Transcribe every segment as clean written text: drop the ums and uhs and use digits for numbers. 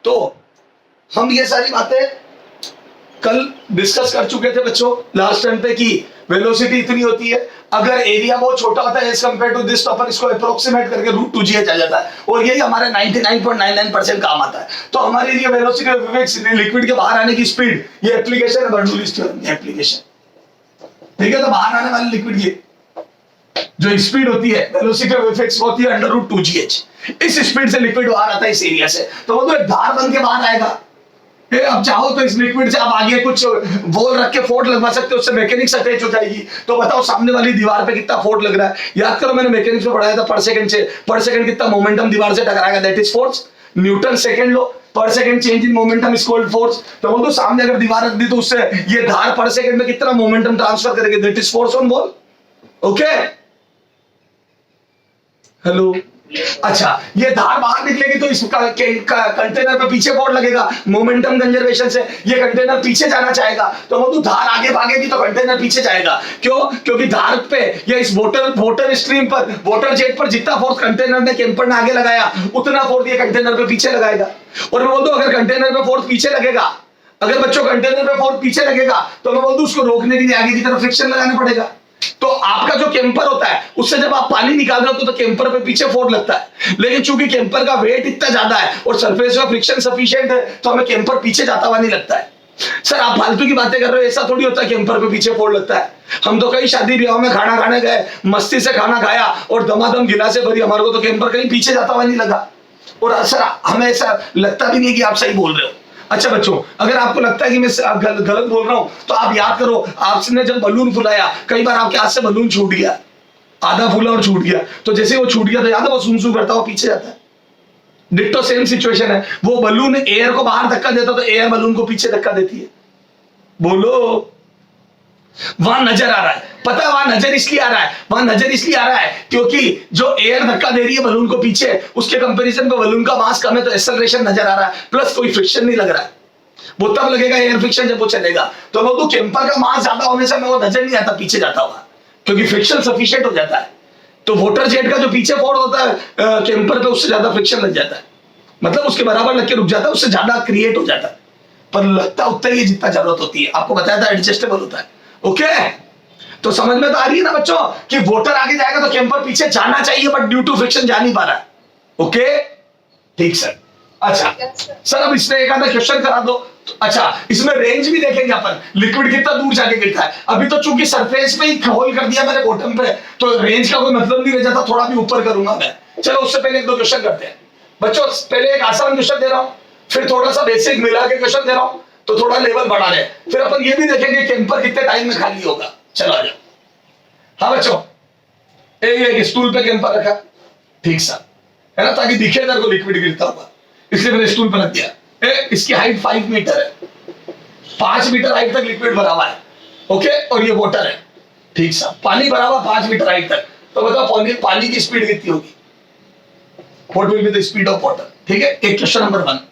तो हम ये सारी बातें कल डिस्कस कर चुके थे बच्चों लास्ट टाइम पे कि वेलोसिटी इतनी होती है, अगर एरिया बहुत छोटा होता है एज कंपेयर टू दिस तो अपन इसको अप्रोक्सीमेट करके √2gh आ जाता है और यही हमारे 99.99% काम आता है। तो हमारे लिए वेलोसिटी ऑफ इफेक्ट्स लिक्विड के बाहर आने की स्पीड, ये एप्लीकेशन है बर्नौलीज थ्योरम की एप्लीकेशन, ठीक है। तो बाहर आने वाले लिक्विड की जो स्पीड होती है वेलोसिटी ऑफ इफेक्ट्स होती है √2gh। इस स्पीड से लिक्विड बाहर आता है इस एरिया से, तो वो तो एक धार बन के बाहर आएगा। अब चाहो तो इस लिक्विड से आप आगे कुछ बॉल रख के फोर्स लगवा सकते हो, उससे मैकेनिक्स अटैच हो जाएगी। तो बताओ सामने वाली दीवार पे कितना फोर्स लग रहा है, याद करो मैंने मैकेनिक्स में पढ़ाया था पर सेकंड कितना मोमेंटम दीवार से टकराएगा, that is force. Newton second law, per second change in momentum is called force. तो बोल दो सामने अगर दीवार रख दी तो उससे ये धार पर सेकंड में कितना मोमेंटम ट्रांसफर करेगी, that is force on ball. Okay, hello, अच्छा ये धार बाहर निकलेगी तो इसका कंटेनर पे पीछे फोर्स लगेगा मोमेंटम कंजर्वेशन से, ये कंटेनर पीछे जाना चाहेगा तो वो तो धार आगे भागेगी तो कंटेनर पीछे जाएगा। क्यों? क्योंकि धार पे या इस वाटर स्ट्रीम पर, वाटर जेट पर जितना फोर्स कंटेनर ने कैंपर ने आगे लगाया उतना फोर्स ये कंटेनर पे पीछे लगाएगा। और मैं बोल दूं अगर कंटेनर पे फोर्स पीछे लगेगा, अगर बच्चों कंटेनर पे फोर्स पीछे लगेगा तो मैं बोल दूं उसको रोकने के लिए आगे की तरफ फ्रिक्शन लगाना पड़ेगा। तो आपका जो कैंपर होता है उससे जब आप पानी निकाल रहे हो तो कैंपर पे पीछे फोर्स लगता है, लेकिन चूंकि कैंपर का वेट इतना ज्यादा है और सरफेस का फ्रिक्शन सफिशिएंट है तो हमें कैंपर पीछे जाता हुआ नहीं लगता है। सर आप फालतू की बातें कर रहे हो, ऐसा थोड़ी होता है कैंपर पे पीछे फोर्स लगता है। हम तो कई शादी ब्याह में खाना खाने गए, मस्ती से खाना खाया और दमादम गिलासे भरी, हमारे को तो कैंपर कहीं पीछे जाता हुआ नहीं लगा। और सर हमें ऐसा लगता भी नहीं कि आप सही बोल रहे हो। अच्छा बच्चों, अगर आपको लगता है कि मैं गलत बोल रहा हूं तो आप याद करो आपने जब बलून फुलाया कई बार आपके हाथ से बलून छूट गया, आधा फूला और छूट गया, तो जैसे वो छूट गया तो याद है वो सूं करता हुआ पीछे जाता है। डिट्टो सेम सिचुएशन है, वो बलून एयर को बाहर धक्का देता तो एयर बलून को पीछे धक्का देती है। बोलो, वहां नजर आ रहा है, पता है वहां नजर इसलिए आ रहा है क्योंकि जो एयर धक्का दे रही है बलून को पीछे उसके कंपैरिजन में बलून का मास कम है तो एक्सेलरेशन नजर आ रहा है, प्लस कोई फ्रिक्शन नहीं लग रहा है। वो तब लगेगा एयर फ्रिक्शन जब वो चलेगा। तो वो तो कैंपर का मास ज्यादा होने से वो नजर नहीं आता पीछे जाता हुआ क्योंकि फ्रिक्शन सफिशिएंट हो जाता है। तो वाटर जेट का जो पीछे फोर्स होता है कैंपर पे उससे ज्यादा फ्रिक्शन लग जाता है, मतलब उसके बराबर लग के रुक जाता है, उससे ज्यादा क्रिएट हो जाता है, पर लगता उतना ही जितना जरूरत होती है। आपको बताया था एडजस्टेबल होता है। ओके, तो समझ में तो आ रही है ना बच्चों कि वाटर आगे जाएगा तो कैंपर पीछे जाना चाहिए बट ड्यू टू फ्रिक्शन जा नहीं पा रहा है। ओके ठीक सर। अच्छा सर अब इसमें एक आधा क्वेश्चन करा दो। तो अच्छा इसमें रेंज भी देखेंगे अपन, लिक्विड कितना दूर जाके गिरता है। अभी तो चूंकि सरफेस पे ही होल कर दिया मैंने बॉटम पे तो रेंज का कोई मतलब नहीं रह जाता, थोड़ा भी ऊपर करूंगा मैं। चलो उससे पहले एक दो क्वेश्चन करते हैं बच्चों। पहले एक आसान क्वेश्चन दे रहा हूं, फिर थोड़ा सा बेसिक मिला के क्वेश्चन दे रहा हूं तो थोड़ा लेवल बढ़ा रहे, फिर अपन ये भी देखेंगे कैंपर कितने टाइम में खाली होगा। चलो आ जाओ। हाँ बच्चों, एक स्टूल पे कैंपर रखा, ठीक सा है ना, ताकि दिखे इधर को लिक्विड गिरता होगा, इसलिए मैंने स्टूल पर रख दिया। इसकी हाइट 5 मीटर है, 5 मीटर हाइट तक लिक्विड भरा हुआ है। ओके, और ये वाटर है, ठीक सा पानी भरा हुआ 5 मीटर हाइट तक। तो बताओ पानी की स्पीड कितनी होगी, what will be the speed of water. ठीक है, एक क्वेश्चन नंबर 1।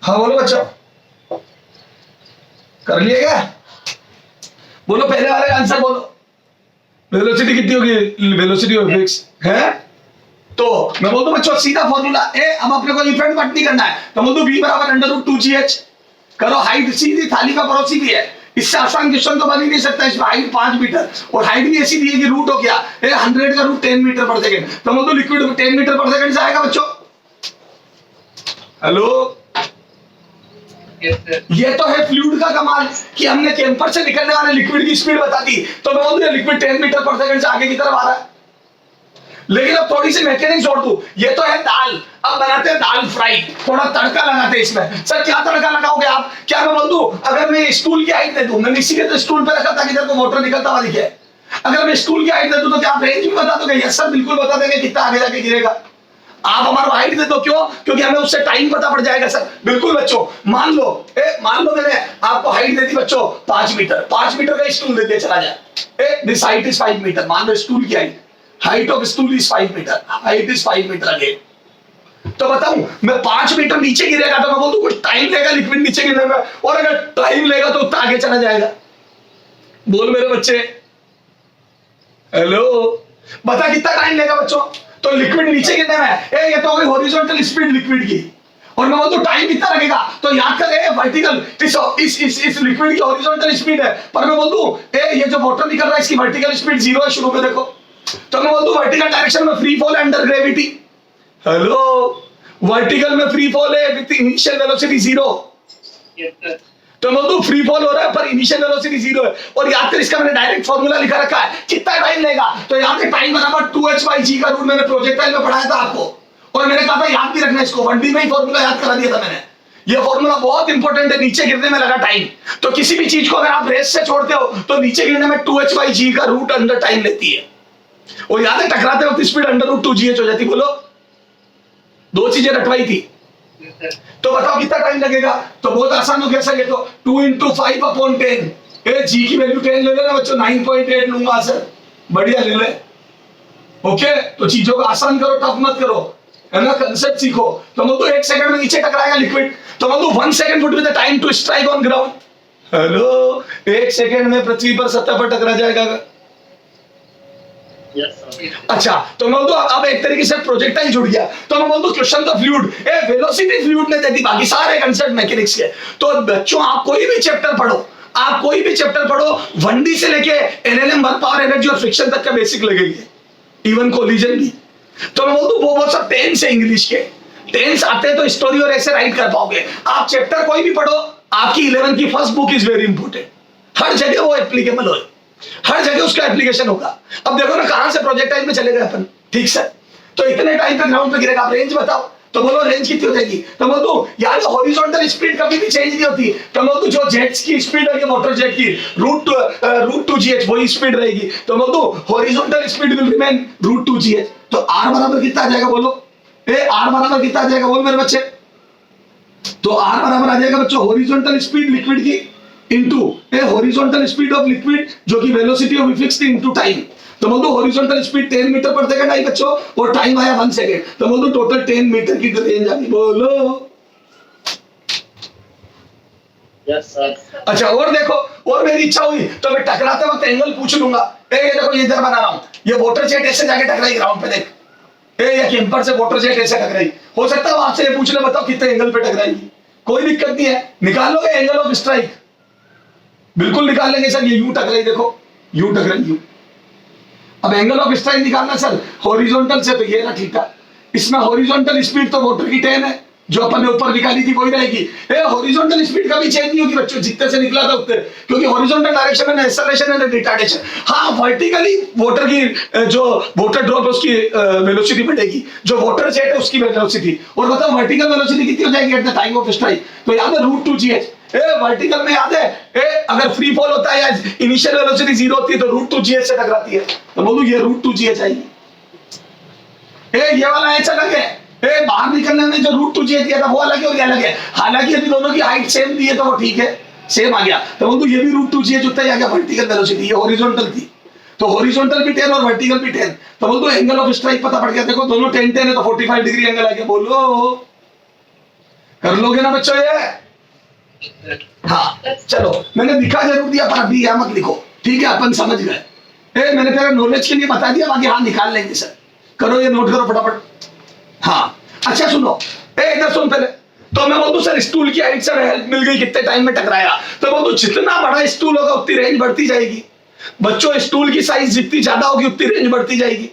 हाँ बोलो बच्चों, कर लिए क्या? बोलो पहले वाले का आंसर बोलो। वेलोसिटी कितनी होगी, वेलोसिटी ऑफ इफेक्ट्स है। तो मैं बोलता हूं बच्चों सीधा फॉर्मूला ए, अब अपने को इफेक्ट मत नहीं करना है तो बोल दो v बराबर √2gh करो। हाइट सीधी थाली का पड़ोसी भी है, इससे आसान क्वेश्चन तो बन ही नहीं सकता। इसमें हाइट 5 मीटर और हाइट भी ऐसी दी है कि रूट हो गया 100 का रूट 10 मीटर पर सेकंड, तो बोल दो लिक्विड 10 मीटर पर सेकंड से आएगा बच्चों। हेलो ये तो है फ्लूइड का कमाल कि हमने चेम्बर से निकलने वाले लिक्विड की स्पीड बता दी, तो मैं बोलूं लिक्विड 10 मीटर पर सेकंड से आगे की तरफ आ रहा है। लेकिन अब थोड़ी सी मैकेनिक्स जोड़ दूं, ये तो है दाल, अब बनाते हैं दाल फ्राई, थोड़ा तड़का लगाते हैं इसमें। सर क्या तड़का लगाओगे आप? क्या मैं बोल दूं अगर मैं स्टूल की हाइट दे दूं, मैंने इसी के तो स्टूल पे रखा था कि तेरे को वाटर निकलता हुआ दिखे, अगर मैं स्टूल की हाइट दे दूं तो क्या आप रेंज भी बता दोगे? यस सर बिल्कुल बता देंगे कितना आगे जाके गिरेगा। आप हमारा हाइट दे दो, क्यों? क्योंकि हमें उससे टाइम पता पड़ जाएगा सर। बिल्कुल बच्चों, मान लो मैंने आपको हाइट दे दी बच्चों 5 मीटर, 5 मीटर का स्टूल दे दिया, चला जाए दिस हाइट इज 5 मीटर, मान लो स्टूल की height of stool is 5 metre, height is 5 metre again. तो बताऊं मैं 5 मीटर नीचे गिरेगा तो मैं बोल दूं कुछ टाइम लेगा लिक्विड नीचे गिरने में, और अगर टाइम लेगा तो उतना आगे चला जाएगा। बोल मेरे बच्चे, हेलो, बता कितना टाइम लेगा बच्चों? तो लिक्विड नीचे गिरने में ये तो हो गई हॉरिजॉन्टल स्पीड लिक्विड की, और मैं बोलूं टाइम कितना लगेगा? तो याद कर वर्टिकल इस लिक्विड की हॉरिजॉन्टल स्पीड है, पर मैं बोल दूं ये जो वाटर निकल रहा है इसकी वर्टिकल स्पीड 0 है शुरू में, देखो। तो मैं बोल दूं वर्टिकल डायरेक्शन में free fall under gravity. Hello, vertical में फ्री फॉल है विद इनिशियल वेलोसिटी 0। तो मैं बोल दूं फ्री फॉल हो रहा है पर इनिशियल वेलोसिटी 0 है। और याद कर इसका मैंने डायरेक्ट फॉर्मूला लिखा रखा है, कितना टाइम लेगा? तो याद है टाइम बराबर 2h/g का रूल मैंने प्रोजेक्टाइल में पढ़ाया था आपको, और मैंने कहा था याद भी रखना इसको, 1D में ही फॉर्मूला याद करा दिया था मैंने। ये फॉर्मूला बहुत इंपॉर्टेंट है, नीचे गिरने में लगा टाइम। तो किसी भी चीज को अगर आप रेस से छोड़ते हो तो नीचे गिरने में 2h/g का रूट अंडर टाइम लेती है। और याद है टकराते वक्त स्पीड अंडर रूट 2gh हो जाती। बोलो, दो चीजें रटवाई थी, तो बताओ कितना टाइम लगेगा? तो बहुत आसान हो गया सर, ये तो 2 × 5/10। जी की वैल्यू 10 ले लेना बच्चों, 9.8 लूंगा सर, बढ़िया ले ले। ओके, तो चीजों को आसान करो, टफ मत करो, है ना, कंसेप्ट सीखो। तो मैं तो 1 सेकंड में नीचे टकराएगा लिक्विड, तो मैं तो 1 second would be the time to strike on ground. Hello, 1 second में पृथ्वी पर सतह पर टकरा जाएगा। अच्छा, तो मैं बोलूं अब एक तरीके से प्रोजेक्टाइल जुड़ गया, तो मैं बोलूं क्वेश्चन तो फ्लूइड, वेलोसिटी फ्लूइड ने दे दी, बाकी सारे कंसेप्ट मैकेनिक्स के। तो बच्चों आप कोई भी चैप्टर पढ़ो, 1D से लेके एनएलएम वर्क पावर एनर्जी और फ्रिक्शन तक का बेसिक लगेगी, इवन कोलिजन भी। तो मैं बोलूं वो सब टेंस है, इंग्लिश के टेंस आते हैं तो स्टोरी और ऐसे राइट कर पाओगे। आप चैप्टर कोई भी पढ़ो, आपकी 11th की first book is very important, हर जगह वो एप्लीकेबल हो, हर जगह उसका एप्लीकेशन होगा। अब देखो ना कहां से प्रोजेक्टाइल में चले गए अपन, ठीक सर। तो इतने टाइम पे ग्राउंड पे गिरेगा, आप रेंज बताओ, तो बोलो रेंज कितनी हो जाएगी? तो बोल दो यार हॉरिजॉन्टल स्पीड कभी भी चेंज नहीं होती, तो बोल दो जो जेट्स की स्पीड है वाटर जेट की रूट 2gh वही स्पीड रहेगी, तो बोल दो horizontal speed will remain root 2gh। तो आर बराबर कितना आ जाएगा? बोलो आर बराबर कितना आ जाएगा? बोल मेरे बच्चे, तो आर बराबर आ जाएगा बच्चों हॉरिजॉन्टल स्पीड लिक्विड की into horizontal speed of liquid जो कि velocity of fixed into time. तो बोल दो हॉरिजॉन्टल स्पीड 10 मीटर पर सेकंड आई बच्चों, और टाइम आया 1 सेकंड, तो बोल दो टोटल 10 मीटर की रेंज आ गई। बोलो यस सर। अच्छा, और देखो, और मेरी इच्छा हुई तो मैं टकराते वक्त एंगल पूछ लूंगा। ये देखो, ये इधर बना रहा हूं, ये वाटर जेट ऐसे जाके टकराई ग्राउंड पे, देख ये कैंपर से वाटर जेट ऐसे टकराई। हो सकता है आपसे ये पूछ ले, बताओ कितने एंगल पे टकराएगी? कोई दिक्कत नहीं है, निकाल लोगे एंगल ऑफ स्ट्राइक, बिल्कुल निकाल लेंगे सर। ये यूं टकराई, देखो यूं टकराई, यूं। अब एंगल ऑफ स्ट्राइक निकालना सर हॉरिजॉन्टल से, तो ये ना ठीक है, इसमें हॉरिजॉन्टल स्पीड तो वाटर की 10 है, जो अपन ने ऊपर निकाली थी वही रहेगी। हॉरिजॉन्टल स्पीड कभी चेंज नहीं होगी बच्चों, जितने से निकला था उतने, क्योंकि हॉरिजॉन्टल डायरेक्शन में एक्सेलरेशन एंड रिटार्डेशन। हाँ, वर्टिकली वाटर की जो वाटर ड्रॉप है उसकी वेलोसिटी बढ़ेगी, जो वाटर जेट है उसकी वेलोसिटी। और बताओ वर्टिकल वेलोसिटी कितनी हो जाएगी at the time of strike? तो याद है रूट 2gh। वर्टिकल में याद है अगर फ्री फॉल होता है या इनिशियल वेलोसिटी 0 होती है तो रूट 2gh से टकराती है, तो बोलूं ये रूट 2gh आएगी। ये वाला ऐसा लगे बाहर निकलने में जो रूट 2gh दिया था वो अलग है और ये अलग है। हालांकि यदि दोनों की हाइट सेम दी है तो वो ठीक है, सेम आ गया, तो बोलूं ये भी रूट 2gh उतना ही आ गया वर्टिकल वेलोसिटी, ये हॉरिजॉन्टल थी, तो हॉरिजॉन्टल भी 10 और वर्टिकल भी 10, तो बोल दो एंगल ऑफ स्ट्राइक पता पड़ गया। देखो दोनों 10 10 है तो 45 डिग्री एंगल आ गया। बोलो कर लोगे ना बच्चों ये? हाँ चलो, मैंने लिखा जरूर दिया पर अभी यहाँ मत लिखो, ठीक है, अपन समझ गए। मैंने तेरा नॉलेज के लिए बता दिया, बाकी हाँ निकाल लेंगे सर। करो ये, नोट करो फटाफट। हाँ अच्छा सुनो, इधर सुन पहले। तो मैं बोलूं सर स्टूल की हाइट से हेल्प मिल गई, कितने टाइम में टकराया? तो बोलूं जितना बड़ा स्टूल होगा उतनी रेंज बढ़ती जाएगी बच्चों, स्टूल की साइज जितनी ज्यादा होगी उतनी रेंज बढ़ती जाएगी।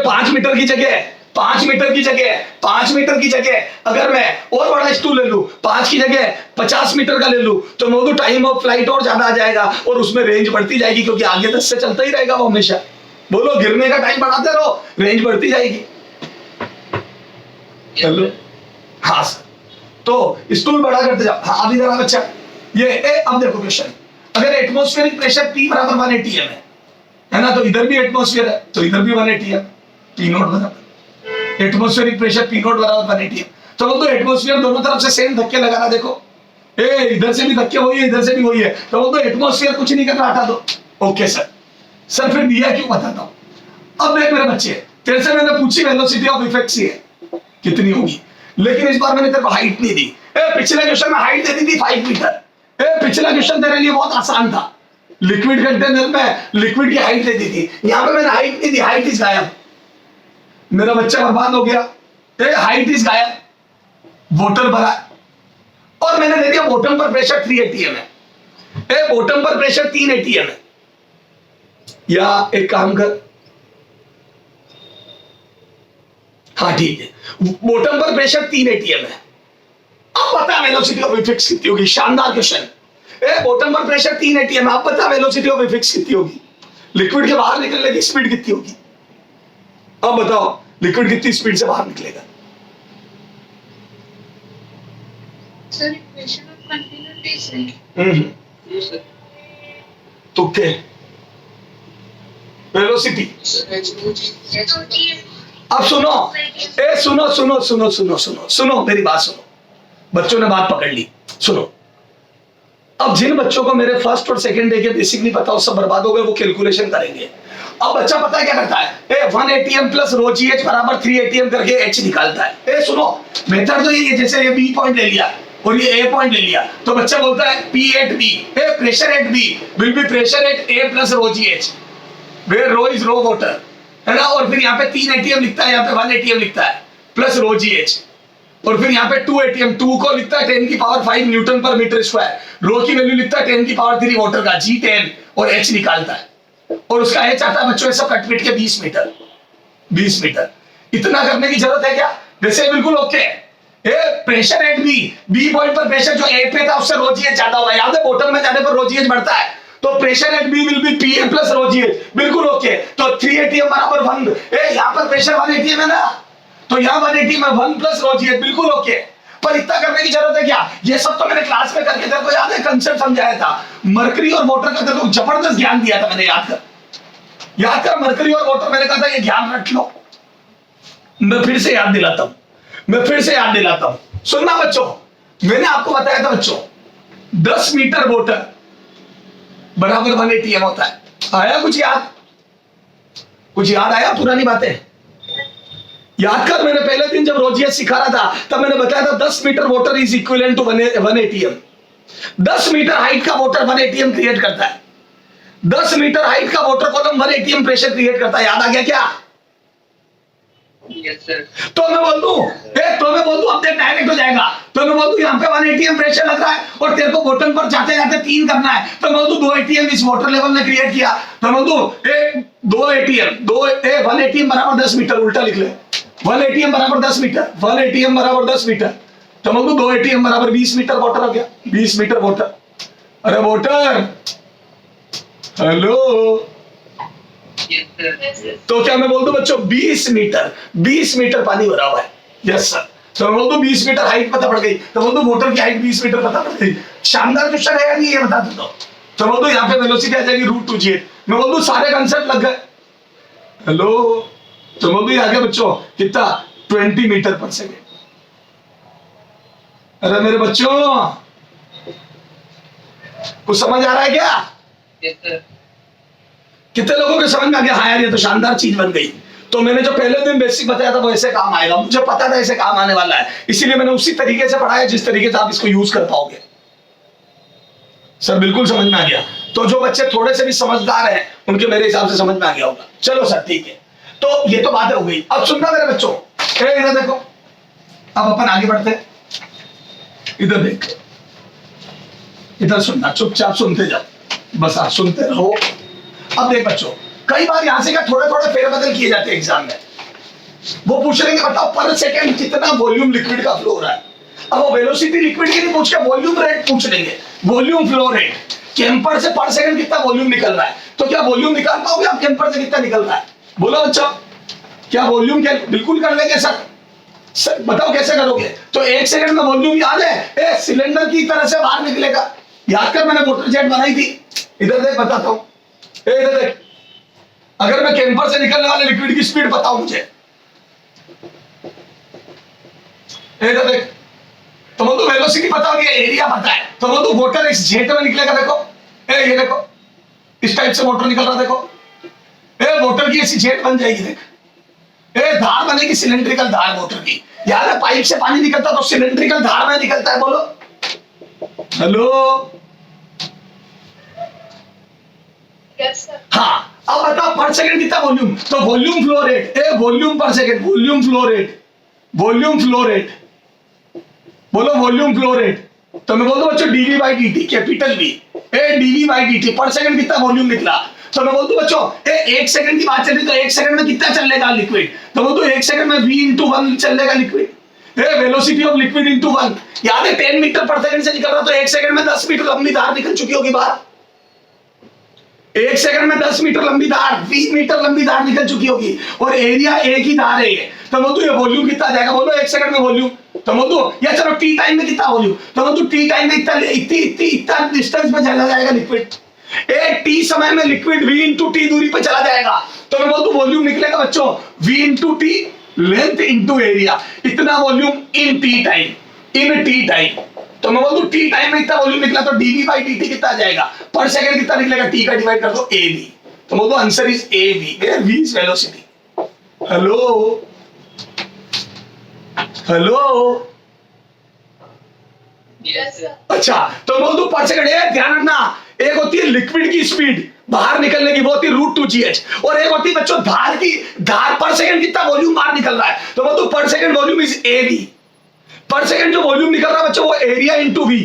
5 मीटर की जगह 5 मीटर की जगह 5 मीटर की जगह अगर मैं और बड़ा स्टूल ले लूं, 5 की जगह 50 मीटर का ले लूं, तो मैं बोलूं टाइम ऑफ फ्लाइट और ज्यादा आ जाएगा और उसमें रेंज बढ़ती जाएगी, क्योंकि आगे 10 से चलता ही रहेगा वो हमेशा। बोलो, गिरने का टाइम बढ़ाते रहो, रेंज बढ़ती जाएगी। चलो, हाँ सर। तो स्टूल बड़ा करते जाओ। हाँ, अभी जरा बच्चा अब देखो क्वेश्चन, अगर एटमॉस्फेरिक प्रेशर P बराबर 1 atm है ना, तो इधर भी एटमॉस्फेयर है, तो इधर भी 1 atm, P नॉट बराबर एटमॉस्फेरिक प्रेशर P नॉट बराबर 1 atm। तो वो तो एटमॉस्फेयर दोनों तरफ से सेम धक्के लगाना, देखो इधर से भी धक्के वही है, इधर से भी वही है, तो वो तो एटमॉस्फेयर कुछ नहीं करना, हटा दो। Okay sir. सर फिर दिया क्यों, बताता हूं। अब देख मेरे बच्चे, तेरे से मैंने पूछी वेलोसिटी ऑफ इफेक्ट सी है कितनी होगी, लेकिन इस बार मैंने तेरे को हाइट नहीं दी। पिछले क्वेश्चन में हाइट दे दी थी 5 मीटर। पिछला क्वेश्चन तेरे लिए बहुत आसान था, लिक्विड कंटेनर में लिक्विड की हाइट दे दी थी। यहां पे मैंने हाइट नहीं दी, हाइट इज गायब। मेरा बच्चा बर्बाद हो गया। हाइट इज गायब, वाटर भरा और मैंने दे दिया बॉटम पर प्रेशर 3 atm है। बॉटम पर प्रेशर 3 atm है। या एक काम कर, हाँ ठीक है, बॉटम पर प्रेशर 3 atm है। अब पता वेलोसिटी ऑफ इफेक्ट कितनी होगी। शानदार क्वेश्चन। बॉटम पर प्रेशर 3 atm, आप पता वेलोसिटी ऑफ इफेक्ट कितनी होगी, लिक्विड के बाहर निकलने की स्पीड कितनी होगी। अब बताओ लिक्विड कितनी स्पीड से बाहर निकलेगा। सर इक्वेशन ऑफ कंटिन्यूटी से तुक्के वेलोसिटी। अब सुनो, सुनो सुनो सुनो सुनो सुनो सुनो मेरी बात सुनो। बच्चों ने बात पकड़ ली, सुनो। अब जिन बच्चों को मेरे फर्स्ट और सेकंड डे के बेसिक नहीं पता, वो सब बर्बाद हो गए, वो कैलकुलेशन करेंगे। अब बच्चा पता है क्या करता है, 1 atm plus rho g H बराबर 3 atm करके एच निकालता है। सुनो, मेथड तो ये है, जैसे ये बी पॉइंट ले लिया और ये ए पॉइंट ले लिया, तो बच्चा बोलता है P at B, pressure at B will be pressure at A plus rho g h, where rho is rho water, है ना। और फिर यहाँ पे 3 atm लिखता है, यहाँ पे 1 atm लिखता है प्लस रो जी एच, और फिर यहाँ पे 2 atm, 2 को लिखता है 10 की पावर 5 न्यूटन पर मीटर स्क्वायर, रो की वैल्यू लिखता है 10 की पावर 3 वाटर का, जी 10, और एच निकालता है। और उसका एच आता है बच्चों सब कटपिट के 20 मीटर। 20 मीटर इतना करने की जरूरत है क्या, वैसे बिल्कुल ओके है। प्रेशर एट बी पॉइंट पर प्रेशर जो ए पे था उससे रो जी एच ज्यादा हुआ, याद है, बॉटम में जाने पर रो जी एच बढ़ता है, तो pressure at B will be P A plus rho g h, बिल्कुल ओके। तो 3 atm बराबर 1, यहाँ पर प्रेशर 1 atm है ना, तो यहाँ 1 atm है 1 प्लस रो जी एच, बिल्कुल ओके। पर इतना करने की जरूरत है क्या, ये सब तो मैंने क्लास में करके तेरे को याद है, कंसेप्ट समझाया था। मरकरी और वाटर का तेरे को जबरदस्त ज्ञान दिया था मैंने, याद कर मरकरी और वाटर, मैंने कहा था ये ध्यान रख लो। मैं फिर से याद दिलाता हूं, सुनना बच्चों, मैंने आपको बताया था बच्चों 10 मीटर वाटर बराबर 1 atm होता है। आया कुछ याद आया, पुरानी बातें याद कर। मैंने पहले दिन जब रोजियस सिखा रहा था तब मैंने बताया था 10 metre water is equivalent to 1 atm। 10 metre height का वाटर 1 atm क्रिएट करता है। 10 मीटर हाइट का water column 1 atm pressure create करता है, याद आ गया क्या। Yes, sir. तो मैं बोल दूं अब देख डायरेक्ट हो जाएगा। तो मैं बोल दूं यहाँ पे 1 atm प्रेशर लग रहा है और तेरे को बॉटम पर जाते जाते 3 करना है, तो मैं बोल दूं 2 atm इस वाटर लेवल ने क्रिएट किया, तो मैं बोल दूं 1 atm बराबर 10 मीटर, उल्टा लिख ले, 1 atm बराबर 10 मीटर, 1 atm बराबर 10 मीटर, तो मैं बोल दूं 2 atm बराबर 20 मीटर वाटर हो गया, 20 मीटर वाटर। अरे वाटर, हेलो, Yes, sir. तो क्या मैं बोल दूं बच्चों 20 मीटर पानी भरा हुआ है। Yes sir. तो मैं बोल दूं 20 मीटर हाइट पता पड़ गई, तो बोल दूं वाटर की हाइट 20 मीटर पता पड़ गई। शानदार क्वेश्चन है या नहीं, ये बता दो। तो बोल दूं यहाँ पे वेलोसिटी आ जाएगी √2g। मैं बोल दूं सारे कंसेप्ट लग गए। हेलो, तो बोल दूं आगे बच्चों कितना 20 मीटर पर सेकेंड। अरे मेरे बच्चों कुछ समझ आ रहा है क्या। Yes, sir. कितने लोगों को समझ में आ गया, हाँ यार ये तो शानदार चीज बन गई। तो मैंने जो पहले दिन बेसिक बताया था वो ऐसे काम आएगा, मुझे पता था ऐसे काम आने वाला है, इसीलिए मैंने उसी तरीके से पढ़ाया जिस तरीके से आप इसको यूज कर पाओगे। सर बिल्कुल समझ में आ गया। तो जो बच्चे थोड़े से भी समझदार हैं उनके मेरे हिसाब से समझ में आ गया होगा। चलो सर ठीक है, तो ये तो बात हो गई। अब सुनना मेरे बच्चों, इधर देखो, अब अपन आगे बढ़ते हैं। इधर देख, इधर सुनना, चुपचाप सुनते जाओ, बस आप सुनते रहो। अब देख बच्चों, कई बार यहां से क्या थोड़े थोड़े फेरबदल किए जाते हैं एग्जाम में। वो पूछ रहे हैं बताओ पर सेकंड कितना वॉल्यूम लिक्विड का फ्लो हो रहा है। अब वो वेलोसिटी लिक्विड की नहीं पूछ के वॉल्यूम रेट पूछ लेंगे, वॉल्यूम फ्लो रेट। कैंपर से पर सेकंड कितना वॉल्यूम निकल रहा है, तो क्या वॉल्यूम निकाल पाओगे आप कैंपर से कितना निकल रहा है? बोलो बच्चों, क्या वॉल्यूम क्या बिल्कुल कर लेंगे सर बताओ कैसे करोगे? तो 1 सेकंड में वॉल्यूम याद है, सिलेंडर की तरह से बाहर निकलेगा। याद कर, मैंने मोटर जेट बनाई थी। इधर देख बताता हूं, इधर देख, अगर मैं कैंपर से निकलने वाले लिक्विड की स्पीड बताऊं मुझे, इधर देख, तो वो तो वेलोसिटी पता होगी, एरिया पता है, तो वो तो वाटर इस जेट में निकलेगा। देखो ये देखो, इस टाइप से वाटर निकल रहा, देखो वाटर की ऐसी जेट बन जाएगी। देख धार बनेगी, सिलेंड्रिकल धार वाटर की। याद है पाइप से पानी निकलता तो सिलेंड्रिकल धार में निकलता है। बोलो हेलो, Yes, sir. हाँ अब बताओ पर सेकंड कितना वॉल्यूम, तो volume flow rate, volume per second, volume flow rate, volume flow rate. बोलो वॉल्यूम फ्लो रेट, तो मैं बोल दूं बच्चों DV by D, capital V, DV by D per second कितना वॉल्यूम निकला। तो मैं बोल दूं बच्चों 1 सेकंड की बात चल रही, तो 1 सेकंड में कितना चलेगा लिक्विड, तो बोल दूं 1 सेकंड में v इंटू 1 चलेगा liquid. Velocity of liquid into 1, याद है 10 मीटर पर सेकंड से निकल रहा, तो 1 सेकंड में 10 मीटर लंबी धार निकल चुकी होगी बाहर। 1 सेकंड में 10 मीटर लंबी धार, 20 मीटर लंबी धार निकल चुकी होगी, और एरिया एक ही धार है। तो बोल दूं ये वॉल्यूम कितना जाएगा, बोलो 1 सेकंड में वॉल्यूम। तो बोल दूं या चलो टी टाइम में कितना वॉल्यूम, तो बोल दूं टी टाइम में इतना डिस्टेंस में चला जाएगा लिक्विड। टी समय में लिक्विड v इंटू टी दूरी पे चला जाएगा, तो मैं बोल दूं वॉल्यूम निकलेगा बच्चों v into T length into area, इतना volume in T time, in T time. तो मैं बोल दूं टी टाइम में इतना वॉल्यूम निकला, तो dv बाई dt कितना आ जाएगा, पर सेकंड कितना निकलेगा, t का डिवाइड कर दो av, तो बोल दो answer is av, where v is velocity. Hello hello, Yes, sir. अच्छा तो बोल दो पर सेकंड, ध्यान रखना, एक होती है लिक्विड की स्पीड बाहर निकलने की, वो होती है √2gh, और एक होती है बच्चों धार की, धार पर सेकंड कितना वॉल्यूम बाहर निकल रहा है, तो बोल दो पर सेकंड वॉल्यूम इज av। पर सेकंड जो वॉल्यूम निकल रहा है बच्चों वो एरिया इंटू v।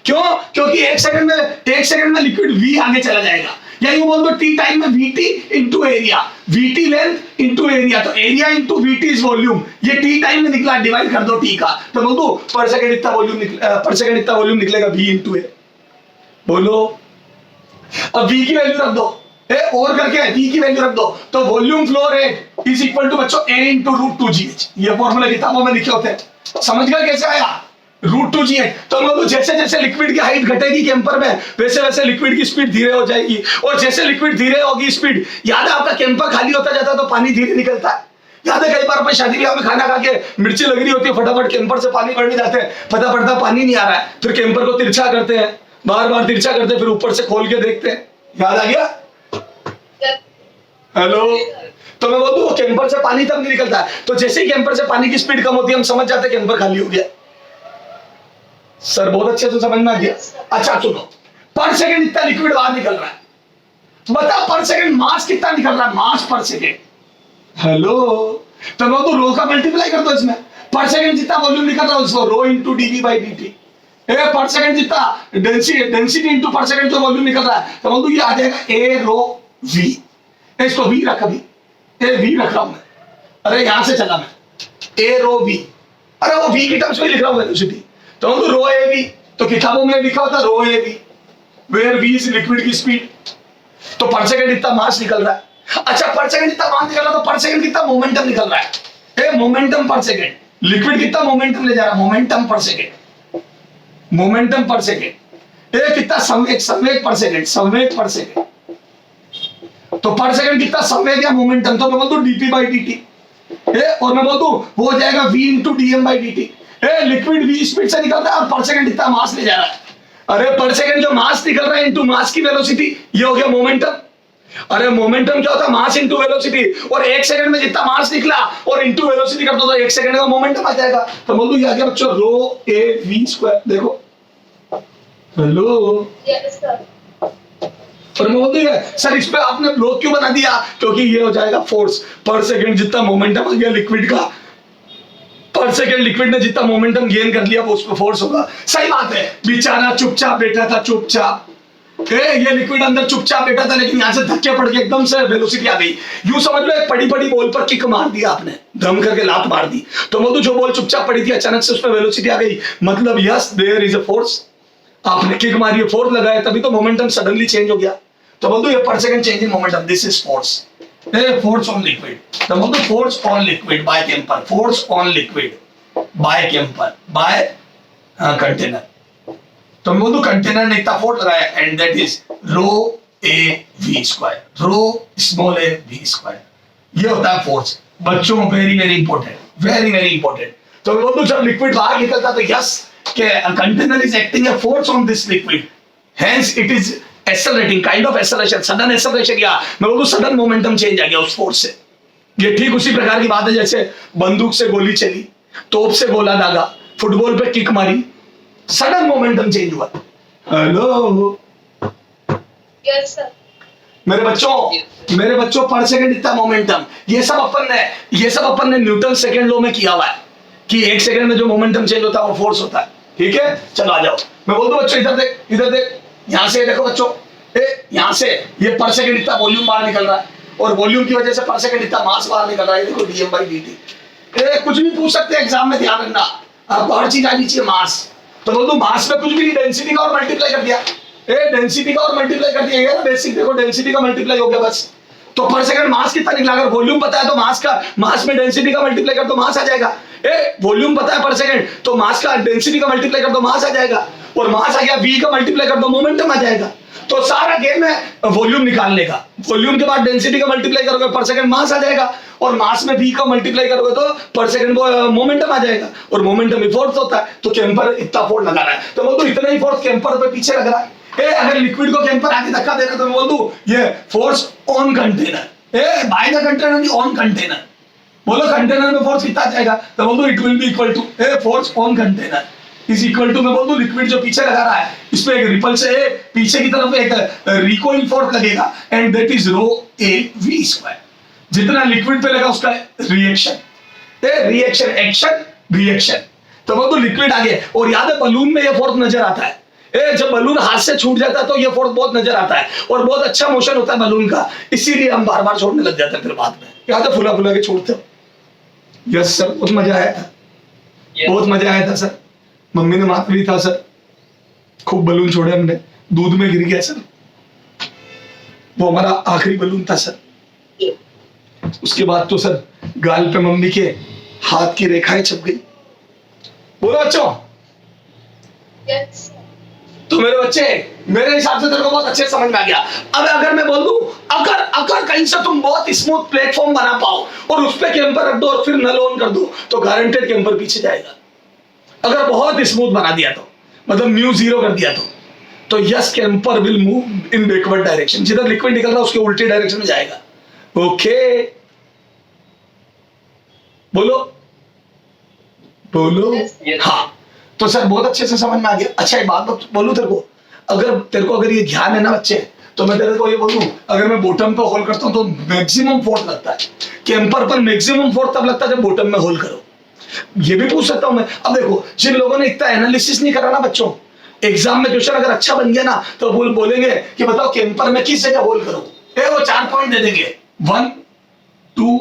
क्यों? क्योंकि 1 सेकंड में लिक्विड v आगे चला जाएगा, या यूं बोल दो टी टाइम में vt into area, vt length into area, तो area into vt is volume. ये टी टाइम में निकला, डिवाइड कर दो t का, तो बोल दो पर सेकंड इतना वॉल्यूम पर सेकंड इतना वॉल्यूम निकलेगा v इंटू ए। बोलो अब v की वैल्यू रख दो, और करके v की वैल्यू रख दो, तो volume flow rate is equal to बच्चों a इंटू √2gh। ये फॉर्मूला किताबों में लिखे होते हैं, समझ गए कैसे आया √2gh। तो हम लोग जैसे जैसे लिक्विड की हाइट घटेगी कैंपर में, वैसे वैसे लिक्विड की स्पीड धीरे हो जाएगी, और जैसे लिक्विड धीरे होगी स्पीड, याद है आपका कैंपर खाली होता जाता है तो पानी धीरे निकलता है। याद है कई बार अपन शादी ब्याह में खाना खा के मिर्ची लग रही होती है, फटाफट कैंपर से पानी भरने जाते हैं, पता पड़ता पानी नहीं आ रहा है, फिर कैंपर को तिरछा करते हैं, बार बार तिरछा करते हैं, फिर ऊपर से खोल के देखते हैं। याद आ गया? हेलो, तो मैं बोल दूं वो कैंपर से पानी तब नहीं निकलता है, तो जैसे ही कैंपर से पानी की स्पीड कम होती है हम समझ जाते हैं कैंपर खाली हो गया। सर बहुत अच्छे से समझ में आ गया। अच्छा सुनो, पर सेकंड इतना लिक्विड बाहर निकल रहा है, बताओ पर सेकंड मास कितना निकल रहा है, मास पर सेकंड। हेलो, तो मैं तो रो का मल्टीप्लाई कर दो इसमें, पर सेकंड जितना वॉल्यूम निकल रहा है उसको rho into dv by dt, पर सेकंड जितना डेंसिटी इंटू पर सेकंड जो वॉल्यूम निकल रहा है, तो बोल दो ये आ जाएगा a रो v। इसको v रखा भी, v रख रहा हूं मैं, अरे यहां से चला मैं, a रो v, अरे वो v की टर्म्स में लिख रहा हूं वेलोसिटी, तो बोल दो रो a v, तो किताबों में लिखा होता rho a v, where v is liquid की स्पीड। तो पर सेकंड इतना मास निकल रहा है। अच्छा पर सेकंड इतना मास निकल रहा है, तो पर सेकंड कितना मोमेंटम निकल रहा है, मोमेंटम पर सेकंड, लिक्विड कितना मोमेंटम ले जा रहा है, मोमेंटम पर सेकंड, मोमेंटम पर सेकंड, कितना संवेग, संवेग पर सेकंड, संवेग पर सेकंड। तो पर सेकंड कितना संवेग या मोमेंटम, तो मैं बोल दूं dt बाई dt, और मैं बोल दूं वो हो जाएगा v into dm by dt। Liquid v speed से निकलता है और पर सेकंड इतना मास ले जा रहा है, अरे पर सेकंड जो मास निकल रहा है इंटू मास की वेलोसिटी, ये हो गया मोमेंटम। अरे मोमेंटम क्या होता है, मास इंटू वेलोसिटी, और 1 सेकंड में जितना मास निकला और इंटू वेलोसिटी कर दो तो 1 सेकंड का मोमेंटम आ जाएगा। तो बोल दो ये आ गया बच्चों रो a v स्क्वायर। देखो हेलो, Yes, sir. और मैं बोल दिया सर इस पे आपने ब्लॉक क्यों बना दिया, क्योंकि ये हो जाएगा फोर्स, पर सेकंड जितना मोमेंटम आ गया लिक्विड का, पर सेकंड लिक्विड ने जितना मोमेंटम गेन कर लिया वो उस पर फोर्स होगा। सही बात है, बेचारा चुपचाप बैठा था चुपचाप, ये लिक्विड अंदर चुपचाप बैठा था, लेकिन यहाँ से धक्के पड़ के एकदम से वेलोसिटी आ गई। यूं समझ लो एक पड़ी पड़ी बॉल पर किक मार दिया आपने, धम करके लात मार दी, तो बोल दो जो बॉल चुपचाप पड़ी थी अचानक से उसमें वेलोसिटी आ गई, मतलब yes there is a force. आपने किक मारी है, फोर्स लगाया, तभी तो मोमेंटम सडनली चेंज हो गया, तो बोल दो ये per second change in momentum, this is force. Force on liquid, तो बोल दो force on liquid by camper, force on liquid by camper by container, तो मैं बोलूं कंटेनर ने इतना फोर्स लगाया and that is rho A V square, rho small A V square, ये होता है फोर्स। बच्चों very very important, very very important. तो मैं बोलूं जब लिक्विड बाहर निकलता तो यस के container is acting a force on this liquid, hence it is accelerating, kind of acceleration, sudden acceleration, या मैं बोलूं सडन मोमेंटम चेंज आ गया उस फोर्स से। ये ठीक उसी प्रकार की बात है जैसे बंदूक से गोली चली, तोप से गोला दागा, फुटबॉल पे किक मारी, सडन मोमेंटम चेंज हुआ। Hello Yes, sir. मेरे बच्चों पर सेकंड इतना मोमेंटम, ये सब अपन ने न्यूटन सेकंड लॉ में किया हुआ है कि 1 सेकंड में जो मोमेंटम चेंज होता है वो फोर्स होता है। ठीक है, चलो आ जाओ। मैं बोल दूं बच्चों इधर देख, इधर देख, यहां से देखो बच्चों, यहां से ये पर सेकंड इतना वॉल्यूम बाहर निकल रहा है, और वॉल्यूम की वजह से पर सेकंड इतना मास बाहर निकल रहा है, देखो dm/dt। कुछ भी पूछ सकते हैं एग्जाम में, ध्यान रखना, आपको हर चीज आनी चाहिए। मास, तो बोल दूं मास में कुछ भी नहीं, डेंसिटी का और मल्टीप्लाई कर दिया, डेंसिटी का और मल्टीप्लाई कर दिया, ये ना बेसिक, देखो डेंसिटी का मल्टीप्लाई हो गया बस। तो पर सेकंड मास कितना निकला, अगर वॉल्यूम पता है तो मास में डेंसिटी का मल्टीप्लाई कर दो, मास आ जाएगा। वॉल्यूम पता है पर सेकंड, तो मास का डेंसिटी का मल्टीप्लाई कर दो, मास आ जाएगा, और मास आ गया, v का मल्टीप्लाई कर दो, मोमेंटम आ जाएगा। तो सारा गेम है वॉल्यूम निकालने का, वॉल्यूम के बाद डेंसिटी का मल्टीप्लाई करोगे पर सेकंड मास आ जाएगा, और मास में v का मल्टीप्लाई करोगे तो पर सेकंड मोमेंटम आ जाएगा, और मोमेंटम ही फोर्स होता है। तो कैंपर इतना फोर्स लगा रहा है, तो बोल दो इतना ही फोर्स कैंपर पे पीछे लग रहा है। अगर लिक्विड को कैंपर आगे धक्का देगा तो मैं बोल दूं ये force on container, by the container on container. बोलो कंटेनर में फोर्स कितना जाएगा, तो बोल दो it will be equal to force on container is equal to, मैं बोल दूं लिक्विड जो पीछे लगा रहा है इसमें एक रिपल से पीछे की तरफ एक रिकॉइल फोर्स लगेगा, and that is rho A V square. जितना लिक्विड पे लगा उसका रिएक्शन, रिएक्शन, एक्शन, रिएक्शन। तो बोल दो लिक्विड आगे, और याद है बलून में ये फोर्स नजर आता है, जब बलून हाथ से छूट जाता है तो ये फोर्स बहुत नजर आता है, और बहुत अच्छा मोशन होता है बलून का, इसीलिए हम बार बार छोड़ने लग जाते हैं फिर बाद में। याद है फुला फुला के छोड़ते हो? यस सर, बहुत मजा आया था, बहुत मजा आया था सर, मम्मी ने माफ भी था सर, खूब बलून छोड़े हमने, दूध में गिर गया सर, वो हमारा आखिरी बलून था सर। उसके बाद तो सर गाल पे मम्मी के हाथ की रेखाएं छप गई। बोलो बच्चों। Yes, sir. तो मेरे बच्चे, मेरे हिसाब से तेरे को बहुत अच्छे समझ में आ गया। अब अगर मैं बोल दूं, अगर कहीं से तुम बहुत स्मूथ प्लेटफॉर्म बना पाओ और उस पे कैंपर रख दो और फिर नल ऑन कर दो, तो गारंटेड कैंपर पीछे जाएगा। अगर बहुत स्मूथ बना दिया तो, मतलब म्यू 0 कर दिया तो yes camper will move in backward direction, जिधर लिक्विड निकल रहा है उसके उल्टे डायरेक्शन में जाएगा। ओके, बोलो बोलो। Yes. हाँ, तो सर बहुत अच्छे से समझ में आ गया। अच्छा एक बात बोलूं तेरे को, अगर ये ध्यान है ना बच्चे, तो मैं तेरे को ये बोलूं, अगर मैं बॉटम पे होल करता हूं तो मैक्सिमम फोर्स लगता है कैंपर पर, मैक्सिमम फोर्स तब लगता है जब बॉटम में होल करो। ये भी पूछ सकता हूं मैं। अब देखो, जिन लोगों ने इतना एनालिसिस नहीं करा ना बच्चों, एग्जाम में क्वेश्चन अगर अच्छा बन गया ना तो बोलेंगे कि बताओ कैंपर में किस जगह होल करो, वो 4 पॉइंट दे देंगे, 1, 2,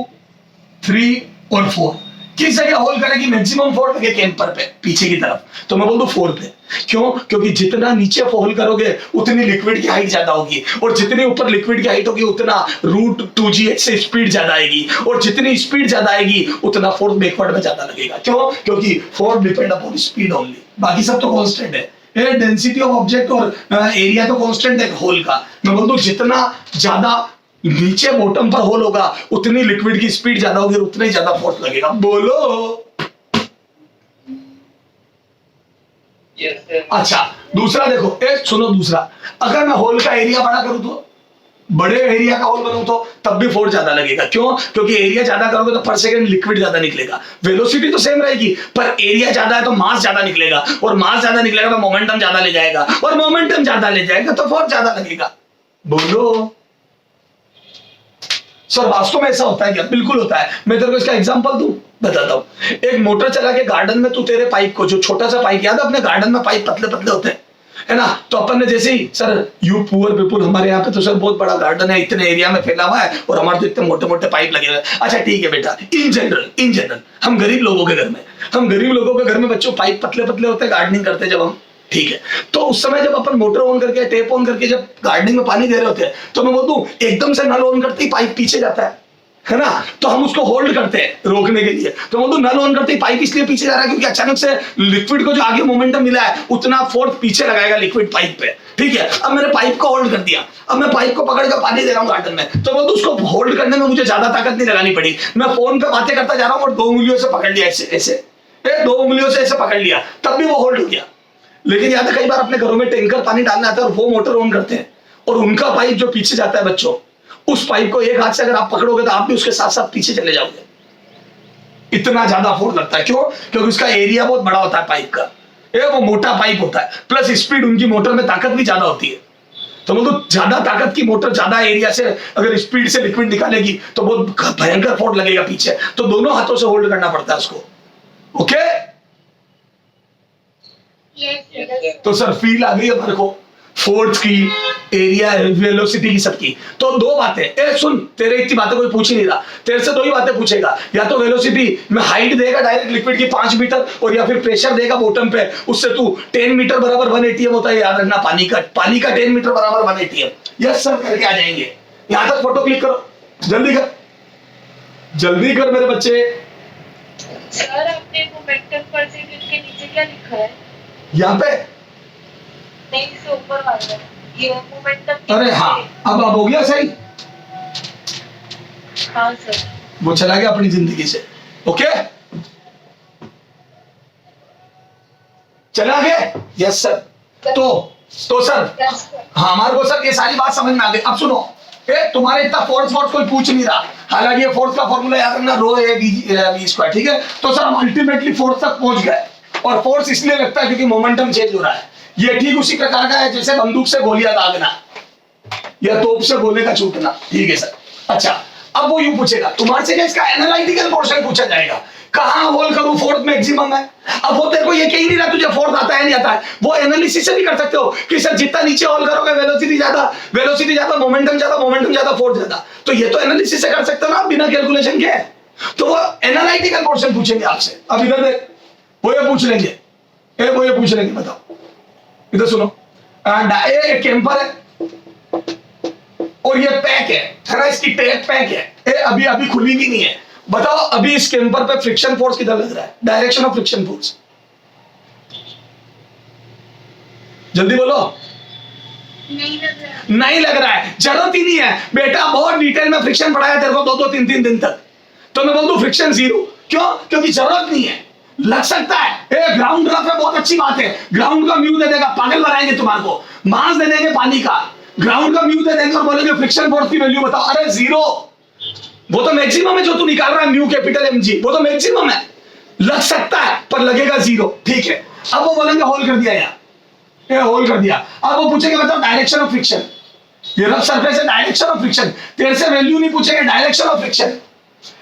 3 और 4। किस जगह होल करेगी मैक्सिमम फोर्स लगे कैंपर पे पीछे की तरफ, तो मैं बोल दूं 4 पे। क्यों? क्योंकि जितना नीचे होल करोगे उतनी लिक्विड की हाइट ज्यादा होगी, और जितनी ऊपर लिक्विड की हाइट होगी उतना √2gh से स्पीड ज्यादा आएगी, और जितनी स्पीड ज्यादा आएगी उतना फोर्स बैकवर्ड में ज्यादा लगेगा। क्यों? क्योंकि force depend upon speed only, बाकी सब तो कांस्टेंट है। डेंसिटी ऑफ ऑब्जेक्ट और एरिया तो कांस्टेंट है होल का। मैं बोल दूं जितना ज्यादा नीचे बॉटम पर होल होगा उतनी लिक्विड की स्पीड ज्यादा होगी और उतना ही ज्यादा फोर्स लगेगा। बोलो। Yes, sir. अच्छा, दूसरा देखो, सुनो दूसरा, अगर मैं होल का एरिया बड़ा करूं तो, बड़े एरिया का होल बनाऊं तो तब भी फोर्स ज्यादा लगेगा। क्यों? क्योंकि एरिया ज्यादा करोगे तो पर सेकंड लिक्विड ज्यादा निकलेगा, वेलोसिटी तो सेम रहेगी पर एरिया ज्यादा है तो मास ज्यादा निकलेगा, और मास ज्यादा निकलेगा तो मोमेंटम ज्यादा ले जाएगा, और मोमेंटम ज्यादा ले जाएगा तो फोर्स ज्यादा लगेगा। बोलो सर, वास्तव में ऐसा होता है क्या? बिल्कुल होता है। मैं तेरे को इसका एग्जांपल दूं, बताता हूं। एक मोटर चला के गार्डन में तू तेरे पाइप को, जो छोटा सा पाइप, याद है अपने गार्डन में पाइप पतले पतले होते हैं, है ना। तो अपन ने जैसे ही सर यू पुअर पीपुल, हमारे यहाँ पे तो सर बहुत बड़ा गार्डन है, इतने एरिया में फैला हुआ है और हमारे तो इतने मोटे मोटे पाइप लगे हुए हैं। अच्छा ठीक है बेटा, इन जनरल हम गरीब लोगों के घर में बच्चों पाइप पतले पतले होते हैं गार्डनिंग करते जब हम, ठीक है। तो उस समय जब अपन मोटर ऑन करके टेप ऑन करके जब गार्डनिंग में पानी दे रहे होते हैं तो मैं बोलूं एकदम से नल ऑन करते ही पाइप पीछे जाता है ना। तो हम उसको होल्ड करते हैं रोकने के लिए। तो बोलूं नल ऑन करते ही पाइप इसलिए पीछे जा रहा है क्योंकि अचानक से लिक्विड को जो आगे मोमेंटम मिला है उतना फोर्स पीछे लगाएगा लिक्विड पाइप पे, ठीक है। अब मैंने पाइप को होल्ड कर दिया, अब मैं पाइप को पकड़ कर पानी दे रहा हूँ गार्डन में, तो बोलूं उसको होल्ड करने में मुझे ज्यादा ताकत नहीं लगानी पड़ी। मैं फोन पे बातें करता जा रहा हूँ और 2 उंगलियों से पकड़ लिया, ऐसे 2 उंगलियों से ऐसे पकड़ लिया, तब भी वो होल्ड हो गया। लेकिन याद है कई बार अपने घरों में टैंकर पानी डालना आता है और वो मोटर ऑन करते हैं और उनका पाइप जो पीछे जाता है बच्चों, उस पाइप को एक हाथ से अगर आप पकड़ोगे तो आप भी उसके साथ साथ पीछे चले जाओगे। इतना ज्यादा फोर्स लगता है, क्यों? क्योंकि उसका एरिया बहुत बड़ा होता है पाइप का, वो मोटा पाइप होता है, प्लस स्पीड उनकी मोटर में ताकत भी ज्यादा होती है। तो मतलब ज्यादा ताकत की मोटर ज्यादा एरिया से अगर स्पीड से लिक्विड निकालेगी तो बहुत भयंकर फोर्स लगेगा पीछे, तो दोनों हाथों से होल्ड करना पड़ता है उसको। ओके तो सर फील आ गई हमारे को फोर्स की, एरिया, वेलोसिटी की, सबकी। तो 2 बातें, सुन तेरे इतनी बातें कोई पूछ ही नहीं रहा, तेरे से 2 ही बातें पूछेगा, या तो वेलोसिटी में हाइट देगा डायरेक्ट लिक्विड की 5 मीटर, और या फिर प्रेशर देगा बॉटम पे, उससे तू 10 मीटर बराबर 1 ATM होता है, याद रखना। पानी का 10 मीटर बराबर 1 ATM। यस सर करके आ जाएंगे। यहां तक फोटो क्लिक करो, जल्दी कर मेरे बच्चे। सर आपने मोमेंटम पर से के नीचे क्या लिखा है? यहाँ पे नहीं, इससे ऊपर वाला ये मोमेंटम। अरे हाँ, अब हो गया सही। हाँ सर, वो चला गया अपनी जिंदगी से। ओके चला गया। Yes sir. तो सर हाँ, हमारे को सर ये सारी बात समझ में आ गई। अब सुनो, तुम्हारे इतना फोर्स कोई पूछ नहीं रहा, हालांकि ये फोर्स का फॉर्मूला याद रखना, रो ए वी स्क्वायर, ठीक है। तो सर हम अल्टीमेटली फोर्स तक पहुंच गए, और फोर्स इसलिए लगता है क्योंकि मोमेंटम चेंज हो रहा है। ये ठीक उसी प्रकार का है जैसे बंदूक से गोलियां दागना या तोप से गोले का छूटना, ठीक है सर। अच्छा, अब वो यूं पूछेगा तुम्हारे से, इसका एनालिटिकल पोर्शन पूछा जाएगा, कहां होल करूं फोर्स मैक्सिमम है। अब वो तेरे को ये कह ही नहीं रहा तुझे फोर्स आता है नहीं आता है, वो एनालिसिस से भी कर सकते हो कि सर जितना नीचे होल करोगे वेलोसिटी ज्यादा, मोमेंटम ज्यादा, फोर्स ज्यादा। तो ये तो एनालिसिस से कर सकते हो ना बिना कैलकुलेशन के। तो वो एनालिटिकल पोर्शन पूछेंगे आपसे। अब इधर देख, वो ये पूछ लेंगे, बताओ इधर सुनो, ये कैंपर है और ये पैक है ना, इसकी टैप पैक है, अभी खुली भी नहीं है। बताओ अभी इस कैंपर पे फ्रिक्शन फोर्स किधर लग रहा है, डायरेक्शन ऑफ फ्रिक्शन फोर्स, जल्दी बोलो। नहीं लग रहा है, जरूरत ही नहीं है बेटा, बहुत डिटेल में फ्रिक्शन पढ़ाया तेरे को 2-3 दिन तक, तो मैं बोल दूं फ्रिक्शन 0। क्यों? क्योंकि जरूरत नहीं है। लग सकता है ग्राउंड रफ है, बहुत अच्छी बात है, ग्राउंड का म्यू दे देगा, पागल बनाएंगे तुम्हारे को, मास दे देंगे पानी का, ग्राउंड का म्यू दे देंगे और बोलेंगे फ्रिक्शन फोर्स की वैल्यू बताओ। अरे 0, वो तो मैक्सिमम है जो तू निकाल रहा है, म्यू कैपिटल mg, वो तो मैक्सिमम है। लग सकता है पर लगेगा 0, ठीक है। अब वो बोलेंगे होल कर दिया यार, ये होल कर दिया। अब वो पूछेंगे बताओ डायरेक्शन ऑफ फ्रिक्शन, ये रफ सरफेस है, डायरेक्शन ऑफ फ्रिक्शन, तेरे से वैल्यू नहीं पूछेंगे, direction of friction,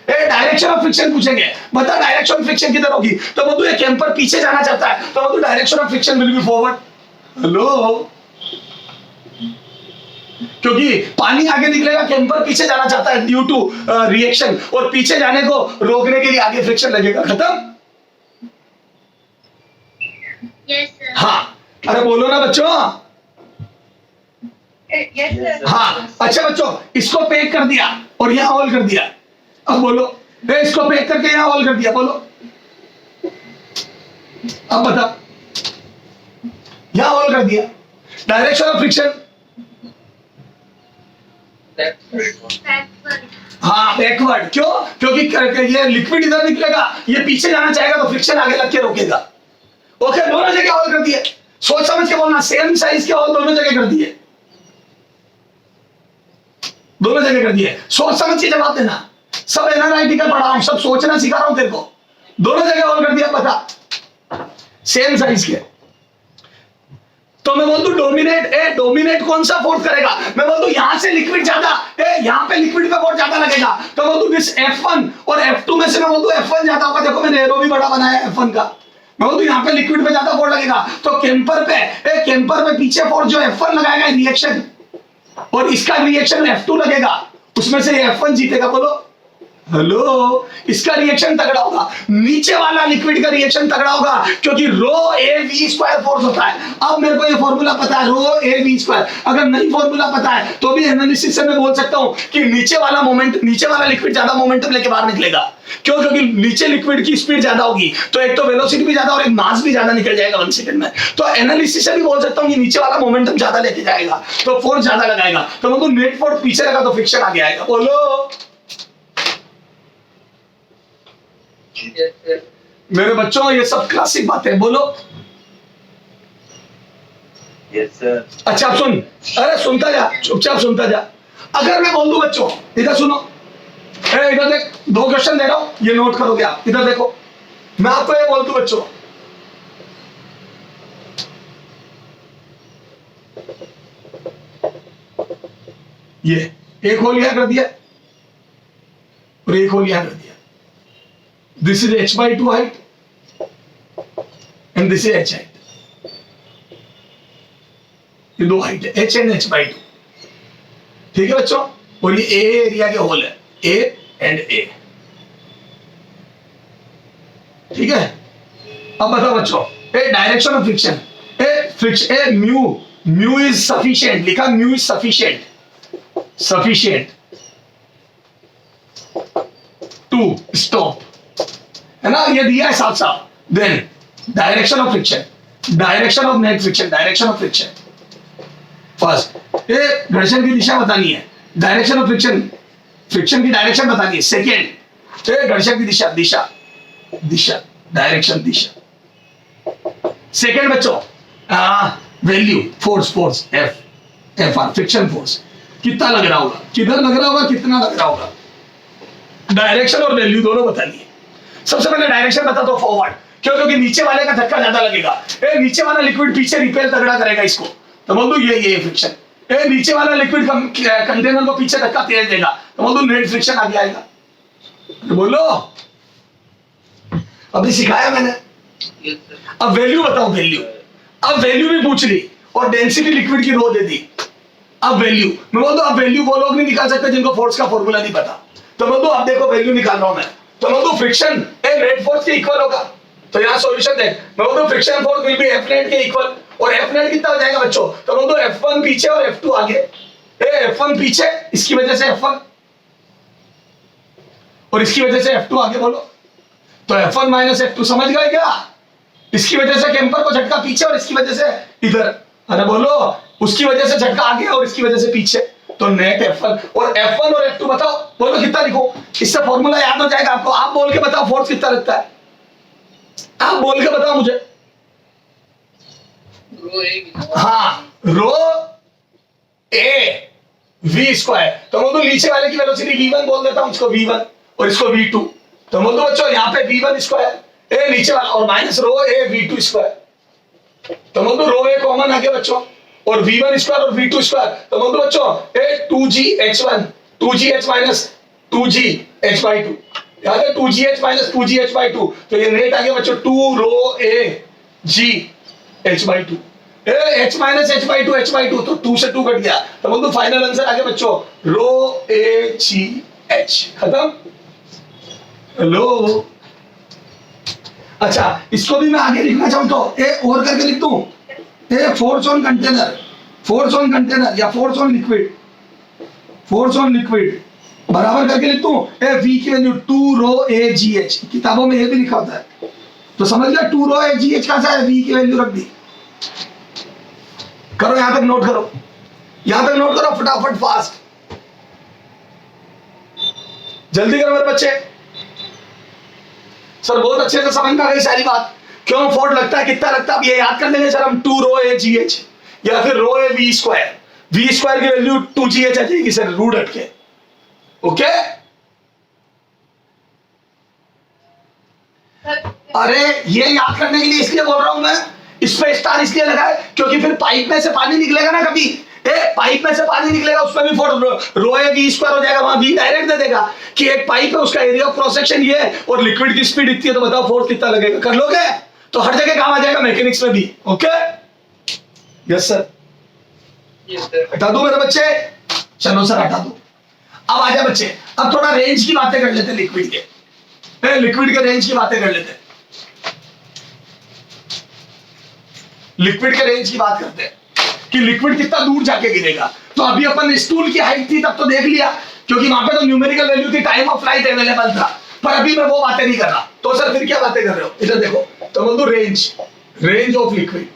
direction of friction पूछेंगे, बता डायरेक्शन ऑफ फ्रिक्शन किधर होगी। तो वो ये कैंपर पीछे जाना चाहता है, तो वो direction of friction will be forward. Hello, क्योंकि पानी आगे निकलेगा, कैंपर पीछे जाना चाहता है ड्यू टू रिएक्शन, और पीछे जाने को रोकने के लिए आगे फ्रिक्शन लगेगा। खत्म? Yes sir. हाँ, अरे बोलो ना बच्चों। Yes sir. हाँ, अच्छा बच्चों, इसको पैक कर दिया और यहां होल कर दिया। अब बोलो, इसको पैक करके यहां होल कर दिया, बोलो अब बता, यहां होल कर दिया, डायरेक्शन ऑफ फ्रिक्शन, हाँ बैकवर्ड। क्यों? क्योंकि ये लिक्विड इधर निकलेगा, ये पीछे जाना चाहेगा तो फ्रिक्शन आगे लग के रोकेगा। ओके, दोनों जगह होल कर दिए, सोच समझ के बोलना, सेम साइज के होल दोनों जगह कर दिए, दोनों जगह कर दिए, सोच समझ के जवाब देना। सब एनालिटिकल पढ़ा रहा हूं, सब सोचना सिखा रहा हूं तेरे को। दोनों जगह होल कर दिया, बता सेम साइज के। तो मैं बोल दूं डोमिनेट कौन सा फोर्स करेगा, मैं बोल दूं यहां से लिक्विड ज्यादा, यहां पे लिक्विड पे फोर्स ज्यादा लगेगा, तो बोल दूं दिस F1 और F2 में से मैं बोल दूं F1 ज्यादा होगा। देखो मैंने एरो भी बड़ा बनाया है F1 का, मैं बोलूं यहाँ पे लिक्विड पे ज्यादा फोर्स लगेगा, तो केम्पर पे पीछे फोर्स जो F1 लगाएगा रिएक्शन, और इसका रिएक्शन F2 लगेगा, उसमें से F1 जीतेगा। बोलो हेलो, इसका रिएक्शन तगड़ा होगा, नीचे वाला लिक्विड का रिएक्शन तगड़ा होगा, क्योंकि रो ए वी स्क्वायर फोर्स होता है। अब मेरे को ये फॉर्मूला पता है, रो ए वी स्क्वायर। अगर नहीं फॉर्मूला पता है तो भी एनालिसिस से मैं बोल सकता हूं कि नीचे वाला लिक्विड ज्यादा मोमेंटम लेके बाहर निकलेगा। क्यों? क्योंकि नीचे लिक्विड की स्पीड ज्यादा होगी, तो एक तो वेलोसिटी भी ज्यादा और एक मास भी ज्यादा निकल जाएगा 1 सेकंड में। तो एनालिसिस से भी बोल सकता हूं कि नीचे वाला मोमेंटम ज्यादा लेके जाएगा, तो फोर्स ज्यादा लगाएगा। तो मैं बोलूं नेट फोर्स पीछे लगा तो फ्रिक्शन आगे आएगा। बोलो Yes, sir. मेरे बच्चों, ये सब क्लासिक बातें। बोलो Yes, sir. अच्छा अब सुन, अरे सुनता जा, चुपचाप सुनता जा। अगर मैं बोल दूं बच्चों, इधर सुनो, इधर देख, 2 क्वेश्चन दे रहा हूं, ये नोट करोगे आप। इधर देखो, मैं आपको ये बोल दूं बच्चों, ये एक होल यहाँ कर दिया और एक होल यहाँ कर दिया। This is h/2 height and this is h height. ये 2 हाइट है, h एंड h/2। ठीक है बच्चों, और ये ए एरिया के होल है, a एंड a। ठीक है, अब बताओ बच्चों, A direction of friction, A mu is sufficient, लिखा mu is sufficient to stop, है ना, ये दिया है साफ साफ। Then direction of friction, direction of net friction, direction of friction. First ये घर्षण की दिशा बतानी है, डायरेक्शन ऑफ फ्रिक्शन, फ्रिक्शन की डायरेक्शन बतानी है। सेकेंड ये घर्षण की दिशा, डायरेक्शन, दिशा। सेकेंड बच्चों value, force F R, friction force कितना लग रहा होगा, किधर लग रहा होगा, कितना लग रहा होगा। डायरेक्शन और वैल्यू दोनों बतानी है। सबसे पहले डायरेक्शन बता दो, फॉरवर्ड। क्यों? क्योंकि नीचे वाले का धक्का ज्यादा लगेगा। नीचे वाला लिक्विड पीछे रिपेल तगड़ा करेगा इसको, तो बोल दो ये फ्रिक्शन। नीचे वाला लिक्विड कंटेनर को पीछे धक्का तेज देगा, तो बोल दो नेट फ्रिक्शन आगे आएगा। तो बोलो, अभी सिखाया मैंने। Yes, sir. अब वैल्यू बताओ, अब वैल्यू भी पूछ ली और डेंसिटी लिक्विड की रो दे दी। अब वैल्यू मैं बोल दो, अब वैल्यू वो लोग नहीं निकाल सकते जिनको फोर्स का फॉर्मूला नहीं पता। तो बोल दो, अब देखो वैल्यू निकाल रहा हूं मैं, तो बोल दो फ्रिक्शन नेट फोर्स के इक्वल होगा। तो यहाँ सॉल्यूशन देख, मैं बोल दो friction force will be F net के इक्वल, और एफ नेट कितना हो जाएगा बच्चों, तो बोल दो F1 पीछे और F2 आगे। F1 पीछे, इसकी वजह से F1, और इसकी वजह से F2 आगे। बोलो तो F1 माइनस F2, समझ गए क्या? इसकी वजह से कैंपर को झटका पीछे और इसकी वजह से इधर। अरे बोलो, उसकी वजह से झटका आगे और इसकी वजह से पीछे, तो नेट F1 और F2 बताओ। बोलो कितना लिखो, इससे फॉर्मूला याद हो जाएगा आपको। आप बोल के बताओ फोर्स कितना लगता है, आप बोल के बताओ मुझे। Rho A. हाँ, रो ए वी स्क्वायर। तो मैं तो नीचे वाले की वेलोसिटी v1 बोल देता हूं, इसको v1 और इसको v2। तो मैं तो बच्चों यहाँ पे v1 स्क्वायर, ए नीचे वाला, और माइनस रो ए v2 स्क्वायर। तो मैं तो रो ए कॉमन आ गया बच्चों, और v1 स्क्वायर और v2 स्क्वायर। तो मैं तो बच्चों ए 2gh1, 2gh माइनस 2gh/2, याद है 2gh माइनस 2gh/2। तो ये नेट आ गया बच्चों 2 रो ए g h/2, h minus h/2, तो 2 से 2 कट गया। तो बोल दो फाइनल आंसर आ गया बच्चों रो ए जी एच। खत्म। हेलो, अच्छा इसको भी मैं आगे लिखना चाहूं तो ए और करके लिख दूं, ए फोर्स ऑन कंटेनर या फोर्स ऑन लिक्विड बराबर करके लिख दूं ए वी की वैल्यू 2 रो ए जी एच। किताबों में ये भी लिखा होता है, तो समझ गया 2 रो ए जी एच कहां से है, वी की वैल्यू रख दी। करो, यहां तक नोट करो, फटाफट फास्ट, जल्दी करो मेरे बच्चे। सर बहुत अच्छे से समझ में आ गई सारी बात, क्यों फोर्स लगता है, कितना लगता है, अब ये याद कर लेंगे सर हम 2 रो ए जी एच या फिर रो ए वी स्क्वायर की वैल्यू 2gh आ जाएगी सर, रूट हट के। ओके, अरे ये याद करने के लिए इसलिए बोल रहा हूं मैं, इस पे स्टार इसलिए लगा है क्योंकि फिर पाइप में से पानी निकलेगा ना कभी, पाइप में से पानी निकलेगा, उसमें भी force rho A V square हो जाएगा, वहां वी डायरेक्ट दे देगा कि एक पाइप है उसका एरिया ऑफ क्रॉस सेक्शन ये है और लिक्विड की स्पीड इतनी है, तो बताओ फोर्स कितना लगेगा। कर लोगे? तो हर जगह काम आ जाएगा, मैकेनिक्स में भी। Okay, yes sir. Yes, sir. हटा दो मेरे बच्चे, चलो सर हटा दो। अब आ जाए बच्चे, अब थोड़ा रेंज की बातें कर लेते हैं, लिक्विड के, लिक्विड के रेंज की बातें कर लेते हैं। लिक्विड के रेंज की बात करते हैं कि लिक्विड कितना दूर जाके गिरेगा। तो अभी अपन स्टूल की हाइट थी तब तो देख लिया, क्योंकि वहां पे तो न्यूमेरिकल वैल्यू थी, टाइम ऑफ फ्लाइट अवेलेबल था। पर अभी मैं वो बातें नहीं कर रहा। तो सर फिर क्या बातें कर रहे हो, इधर देखो। तो बोल दो range, range of liquid,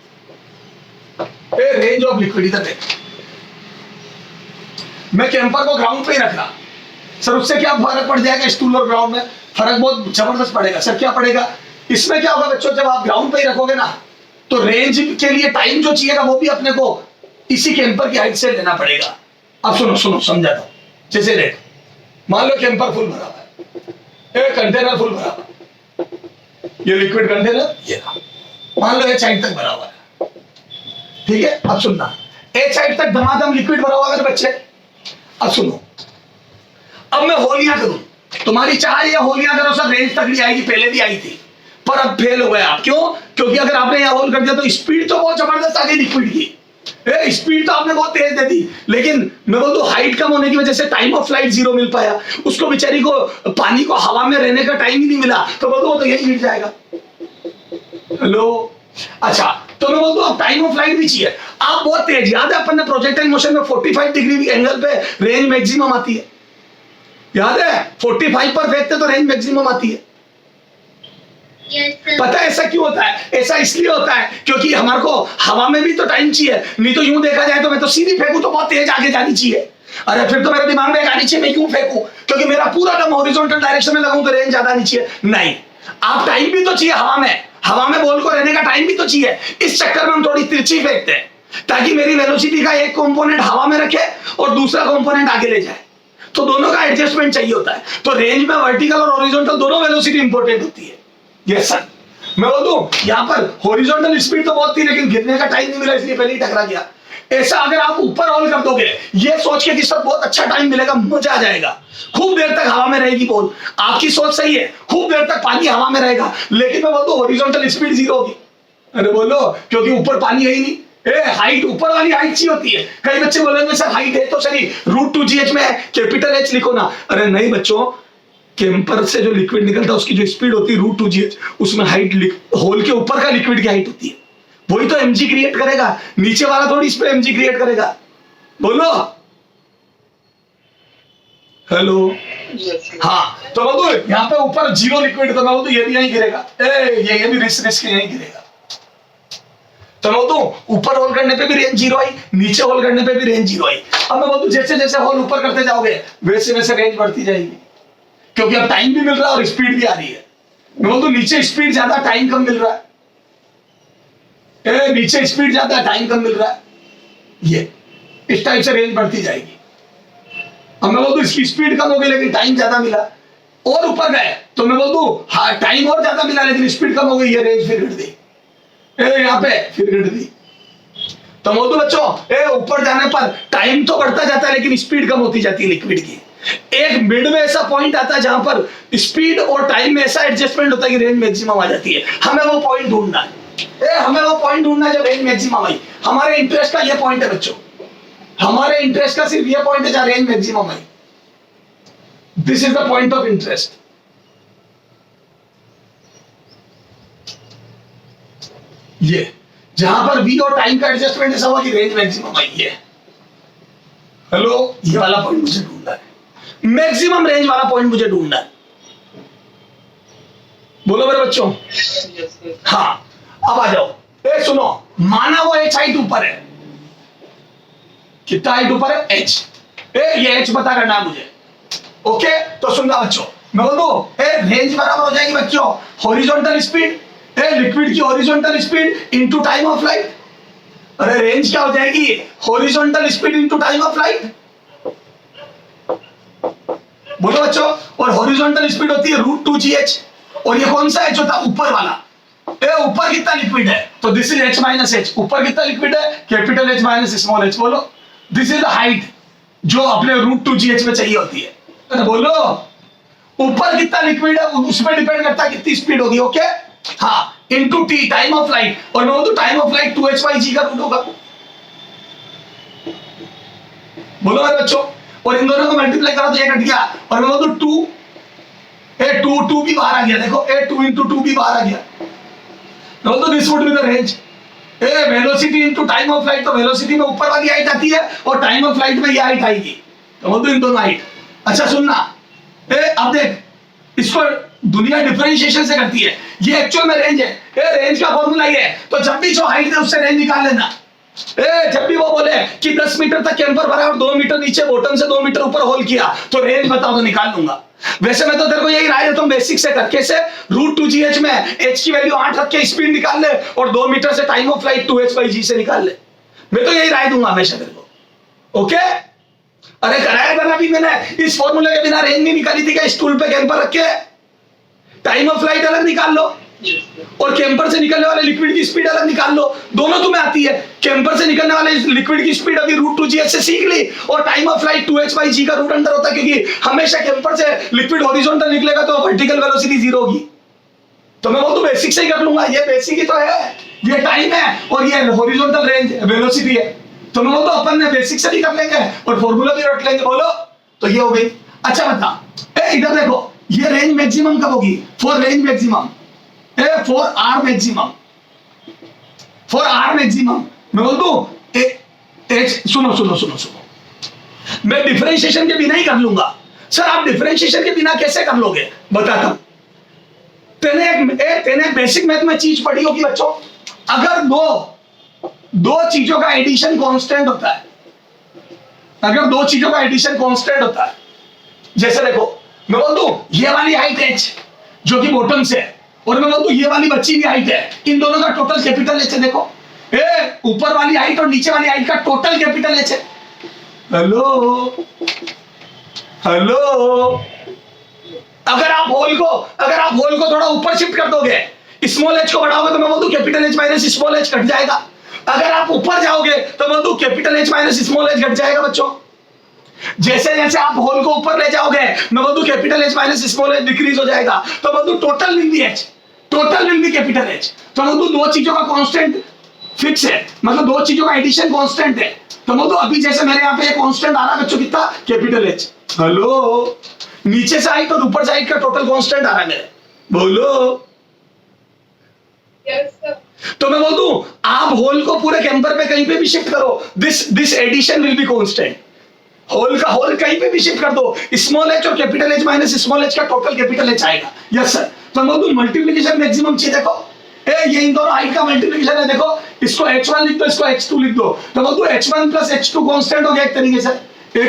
range of liquid. इधर देखो, मैं कैंपर को ग्राउंड पे ही रख रहा। सर उससे क्या फर्क पड़ जाएगा स्टूल और ग्राउंड में? फर्क बहुत जबरदस्त पड़ेगा। सर क्या पड़ेगा? इसमें क्या होगा बच्चों, जब आप ग्राउंड पे ही रखोगे ना, तो रेंज के लिए टाइम जो चाहिएगा वो भी अपने को इसी कैंपर की हाइट से लेना पड़ेगा। अब सुनो सुनो, समझाता हूं। जैसे रेट, मान लो कैंपर फुल भरा हुआ है, कंटेनर फुल भरा हुआ है, ये लिक्विड कंटेनर ये रहा, मान लो एक साइड तक भरा हुआ है, ठीक है। अब सुनना, एक साइड तक धमाधम लिक्विड भरा हुआ है बच्चे। अब सुनो, अब मैं होलियां करूं, तुम्हारी चाहे ये होलियां करो सब, रेंज तक नहीं आएगी, पहले भी आई थी, पर अब फेल हो गए आप। क्यों? क्योंकि अगर आपने यह होल कर दिया तो स्पीड तो बहुत जबरदस्त आ गई लिक्विड की, स्पीड तो आपने बहुत तेज दे दी, लेकिन मैं बोल दूं हाइट कम होने की वजह से टाइम ऑफ फ्लाइट 0 मिल पाया। उसको बेचारी को पानी को हवा में रहने का टाइम ही नहीं मिला, तो बोल दो वो तो यही गिर जाएगा। हेलो, अच्छा, तो मैं बोल दूं अब टाइम ऑफ फ्लाइट भी चाहिए। आप बहुत तेज, याद है अपन ने प्रोजेक्टाइल मोशन में 45 डिग्री एंगल पे रेंज मैक्सिमम आती है, याद है? 45 पर फेंकते तो रेंज मैक्सिमम आती है। पता है ऐसा क्यों होता है? ऐसा इसलिए होता है क्योंकि हमारे को हवा में भी तो टाइम चाहिए। नहीं तो यूं देखा जाए तो मैं तो सीधी फेंकूं तो बहुत तेज आगे जानी चाहिए, अरे फिर तो मेरे दिमाग में आनी चाहिए, मैं क्यों फेंकूं? क्योंकि मेरा पूरा दम हॉरिजॉन्टल डायरेक्शन में लगाऊं तो रेंज ज्यादा आनी चाहिए। नहीं, आप टाइम भी तो चाहिए हवा में, हवा में बॉल को रहने का टाइम भी तो चाहिए। इस चक्कर में हम थोड़ी तिरछी फेंकते हैं ताकि मेरी वेलोसिटी का एक कंपोनेंट हवा में रखे और दूसरा कंपोनेंट आगे ले जाए, तो दोनों का एडजस्टमेंट चाहिए होता है। तो रेंज में वर्टिकल और हॉरिजॉन्टल दोनों वेलोसिटी इंपॉर्टेंट होती है। यस सर, मैं बोल दूं यहाँ पर हॉरिजॉन्टल स्पीड तो बहुत थी, लेकिन गिरने का टाइम नहीं मिला, इसलिए पहले ही टकरा गया। ऐसा अगर आप ऊपर रोल कर दोगे ये सोच के कि सब बहुत अच्छा टाइम मिलेगा, मजा आ जाएगा, खूब देर तक हवा में रहेगी बॉल, आपकी सोच सही है, खूब देर तक पानी हवा में रहेगा, लेकिन मैं बोल दूं हॉरिजॉन्टल स्पीड 0 होगी। अरे बोलो, क्योंकि ऊपर पानी है ही नहीं। हाइट, ऊपर वाली हाइट चाहिए होती है। कई बच्चे बोलेंगे सर हाइट है तो सही, √2gh में कैपिटल H लिखो ना। अरे नहीं बच्चों, कैंपर से जो लिक्विड निकलता है उसकी जो स्पीड होती है √2gh, उसमें हाइट होल के ऊपर का लिक्विड की हाइट होती है, वही तो mg क्रिएट करेगा, नीचे वाला थोड़ी इस पे mg क्रिएट करेगा। बोलो हेलो। हाँ, तो बोलो यहाँ पे ऊपर 0 लिक्विड, तो मैं बोलूँ ये भी यहीं गिरेगा, ये भी रिस्क यहीं गिरेगा। तो मैं बोलूँ ऊपर होल करने पे भी रेंज 0 आई, नीचे होल करने पे भी रेंज 0 आई। अब मैं बोलूँ जैसे जैसे होल ऊपर करते जाओगे वैसे वैसे रेंज बढ़ती जाएगी, क्योंकि अब टाइम भी मिल रहा है और स्पीड भी आ रही है। मैं बोलूँ नीचे स्पीड ज्यादा, टाइम कम मिल रहा है, नीचे स्पीड ज्यादा, टाइम कम मिल रहा है, ये इस टाइप से रेंज बढ़ती जाएगी। अब मैं बोल दूं इसकी स्पीड कम हो गई लेकिन टाइम ज्यादा मिला, और ऊपर गए तो मैं बोल दूं हाँ टाइम और ज्यादा मिला लेकिन स्पीड कम हो गई, ये रेंज फिर घट दी, यहाँ पे फिर घट दी। तो बोल दूं बच्चों ऊपर जाने पर टाइम तो बढ़ता जाता है लेकिन स्पीड कम होती जाती है लिक्विड की। एक मिड में ऐसा पॉइंट आता है जहां पर स्पीड और टाइम में ऐसा एडजस्टमेंट होता है कि रेंज मैक्सिमम आ जाती है। हमें वो पॉइंट ढूंढना है, हमें वो पॉइंट ढूंढना है जब रेंज मैक्सिमम आई। हमारे इंटरेस्ट का ये पॉइंट है बच्चों, हमारे इंटरेस्ट का सिर्फ ये पॉइंट है जहां range maximum I. This is the point of interest. ये जहां पर v और टाइम का एडजस्टमेंट ऐसा हुआ कि रेंज मैक्सिमम आई है। हेलो, ये वाला पॉइंट मुझे ढूंढना है, मैक्सिमम रेंज वाला पॉइंट मुझे ढूंढना है। बोलो मेरे बच्चों। हाँ, अब आ जाओ। सुनो, माना वो h हाइट ऊपर है, कितना हाइट ऊपर है? h। ये h पता करना है मुझे। ओके, तो सुनना बच्चों, मैं बोल दूं रेंज बराबर हो जाएगी बच्चों हॉरिजॉन्टल स्पीड, लिक्विड की horizontal speed into time of flight. अरे रेंज क्या हो जाएगी? Horizontal speed into time of flight. बोलो बच्चों, और हॉरिजॉन्टल स्पीड होती है √2gh, और ये कौन सा h होता है? ऊपर वाला। ऊपर कितना लिक्विड है? तो this is h minus h। ऊपर कितना लिक्विड है? Capital H minus small h। बोलो, दिस इज द हाइट जो अपने √2gh में चाहिए होती है। तो बोलो ऊपर कितना लिक्विड है उस पर डिपेंड करता है कितनी स्पीड होगी। ओके, हाँ into T time of flight, और मैं बोलूं टाइम ऑफ फ्लाइट 2h/g का रूट होगा। बोलो मेरे बच्चों, और इन दोनों को मल्टीप्लाई करा तो ये कट गया, और मैं बोलूं 2 टू भी बाहर आ गया, देखो 2 into 2 भी बाहर आ गया। मैं बोलूं this would be the range. Velocity into time of flight, तो वेलोसिटी में ऊपर वाली हाइट आती है और टाइम ऑफ फ्लाइट में ये हाइट आएगी, तो बोल दो इन दोनों हाइट। अच्छा सुनना, अब देख इसको दुनिया डिफरेंशिएशन से करती है, ये एक्चुअल में रेंज है। रेंज का फॉर्मूला ये है, तो जब भी जो हाइट है उससे रेंज निकाल लेना। जब भी वो बोले कि 10 मीटर तक कैंपर भरा और 2 मीटर नीचे बॉटम से 2 मीटर ऊपर होल किया, तो रेंज बताओ तो निकाल लूंगा। वैसे मैं तो तेरे को यही राय देता हूं बेसिक से करके से √2gh में h की वैल्यू 8 रख के स्पीड निकाल ले, और 2 मीटर से टाइम ऑफ फ्लाइट 2h/g से निकाल ले। मैं तो यही राय दूंगा हमेशा तेरे को। ओके, अरे कराया था ना अभी मैंने, इस फॉर्मूले के बिना रेंज नहीं निकाली थी क्या? स्टूल पे कैंपर रख के टाइम ऑफ फ्लाइट अलग निकाल लो, और कैंपर से निकलने वाले लिक्विड की स्पीड अलग निकाल लो, दोनों तुम्हें आती है। कैंपर से निकलने वाले लिक्विड की स्पीड अभी √2gh से सीख ली, और टाइम ऑफ फ्लाइट 2h/g का रूट अंडर होता है, क्योंकि हमेशा कैंपर से लिक्विड हॉरिजॉन्टल निकलेगा तो वर्टिकल वेलोसिटी 0 होगी। तो मैं बोलूं बेसिक से ही कर लूंगा, ये बेसिक ही तो है, ये टाइम है और ये हॉरिजॉन्टल रेंज वेलोसिटी है। तो मैं बोलता अपन ने बेसिक से भी कर लेंगे और फॉर्मूला भी रट लेंगे। बोलो, तो ये हो गई। अच्छा बता, इधर देखो, ये रेंज मैक्सिमम कब होगी? For range maximum, for R maximum, for R maximum मैं बोल दूं सुनो, मैं डिफरेंशिएशन के बिना ही कर लूंगा। सर आप डिफरेंशिएशन के बिना कैसे कर लोगे? बताता हूं। तेने एक बेसिक मैथ में चीज पढ़ी होगी बच्चों, अगर दो चीजों का एडिशन कांस्टेंट होता है, अगर दो चीजों का एडिशन कांस्टेंट होता है, जैसे देखो मैं बोल दूं ये वाली हाइट h जो कि बॉटम से है, और मैं बोल दूं ये वाली बची हुई हाइट है, इन दोनों का टोटल कैपिटल h है। देखो ऊपर वाली हाइट और नीचे वाली हाइट का टोटल कैपिटल h है। हेलो, अगर आप होल को थोड़ा ऊपर शिफ्ट कर दोगे, स्मॉल h को बढ़ाओगे, तो मैं बोल दूं capital h minus small h घट जाएगा। अगर आप ऊपर जाओगे तो मैं बोल दूं capital h minus small h घट जाएगा बच्चों। जैसे जैसे आप होल को ऊपर ले जाओगे, मैं बोल दूं capital h minus small h decrease हो जाएगा, तो बोल दूं total will be capital h। तो बोल दूं दो चीजों का कांस्टेंट फिक्स है, मतलब दो चीजों का एडिशन कांस्टेंट है। तो बोल दूं अभी जैसे मेरे यहाँ पे एक कांस्टेंट आ रहा है बच्चों, कितना? Capital h। हेलो, नीचे से हाइट और ऊपर साइड का टोटल कांस्टेंट आ रहा है मेरे। बोलो, यस सर। तो मैं बोल दूं आप होल को पूरे कैंपर पे कहीं पे भी शिफ्ट करो, this addition will be constant. Whole का होल कहीं पे भी शिफ्ट कर दो, स्मॉल h और capital h minus small h का टोटल कैपिटल h आएगा। Yes sir. तो मैं बोल दूं मल्टीप्लिकेशन मैक्सिमम चाहिए। देखो ये इन दोनों हाइट का मल्टीप्लिकेशन है, देखो इसको h1 लिख दो, इसको h2 लिख दो, तो बोल दूं h1 प्लस h2 कांस्टेंट हो गया एक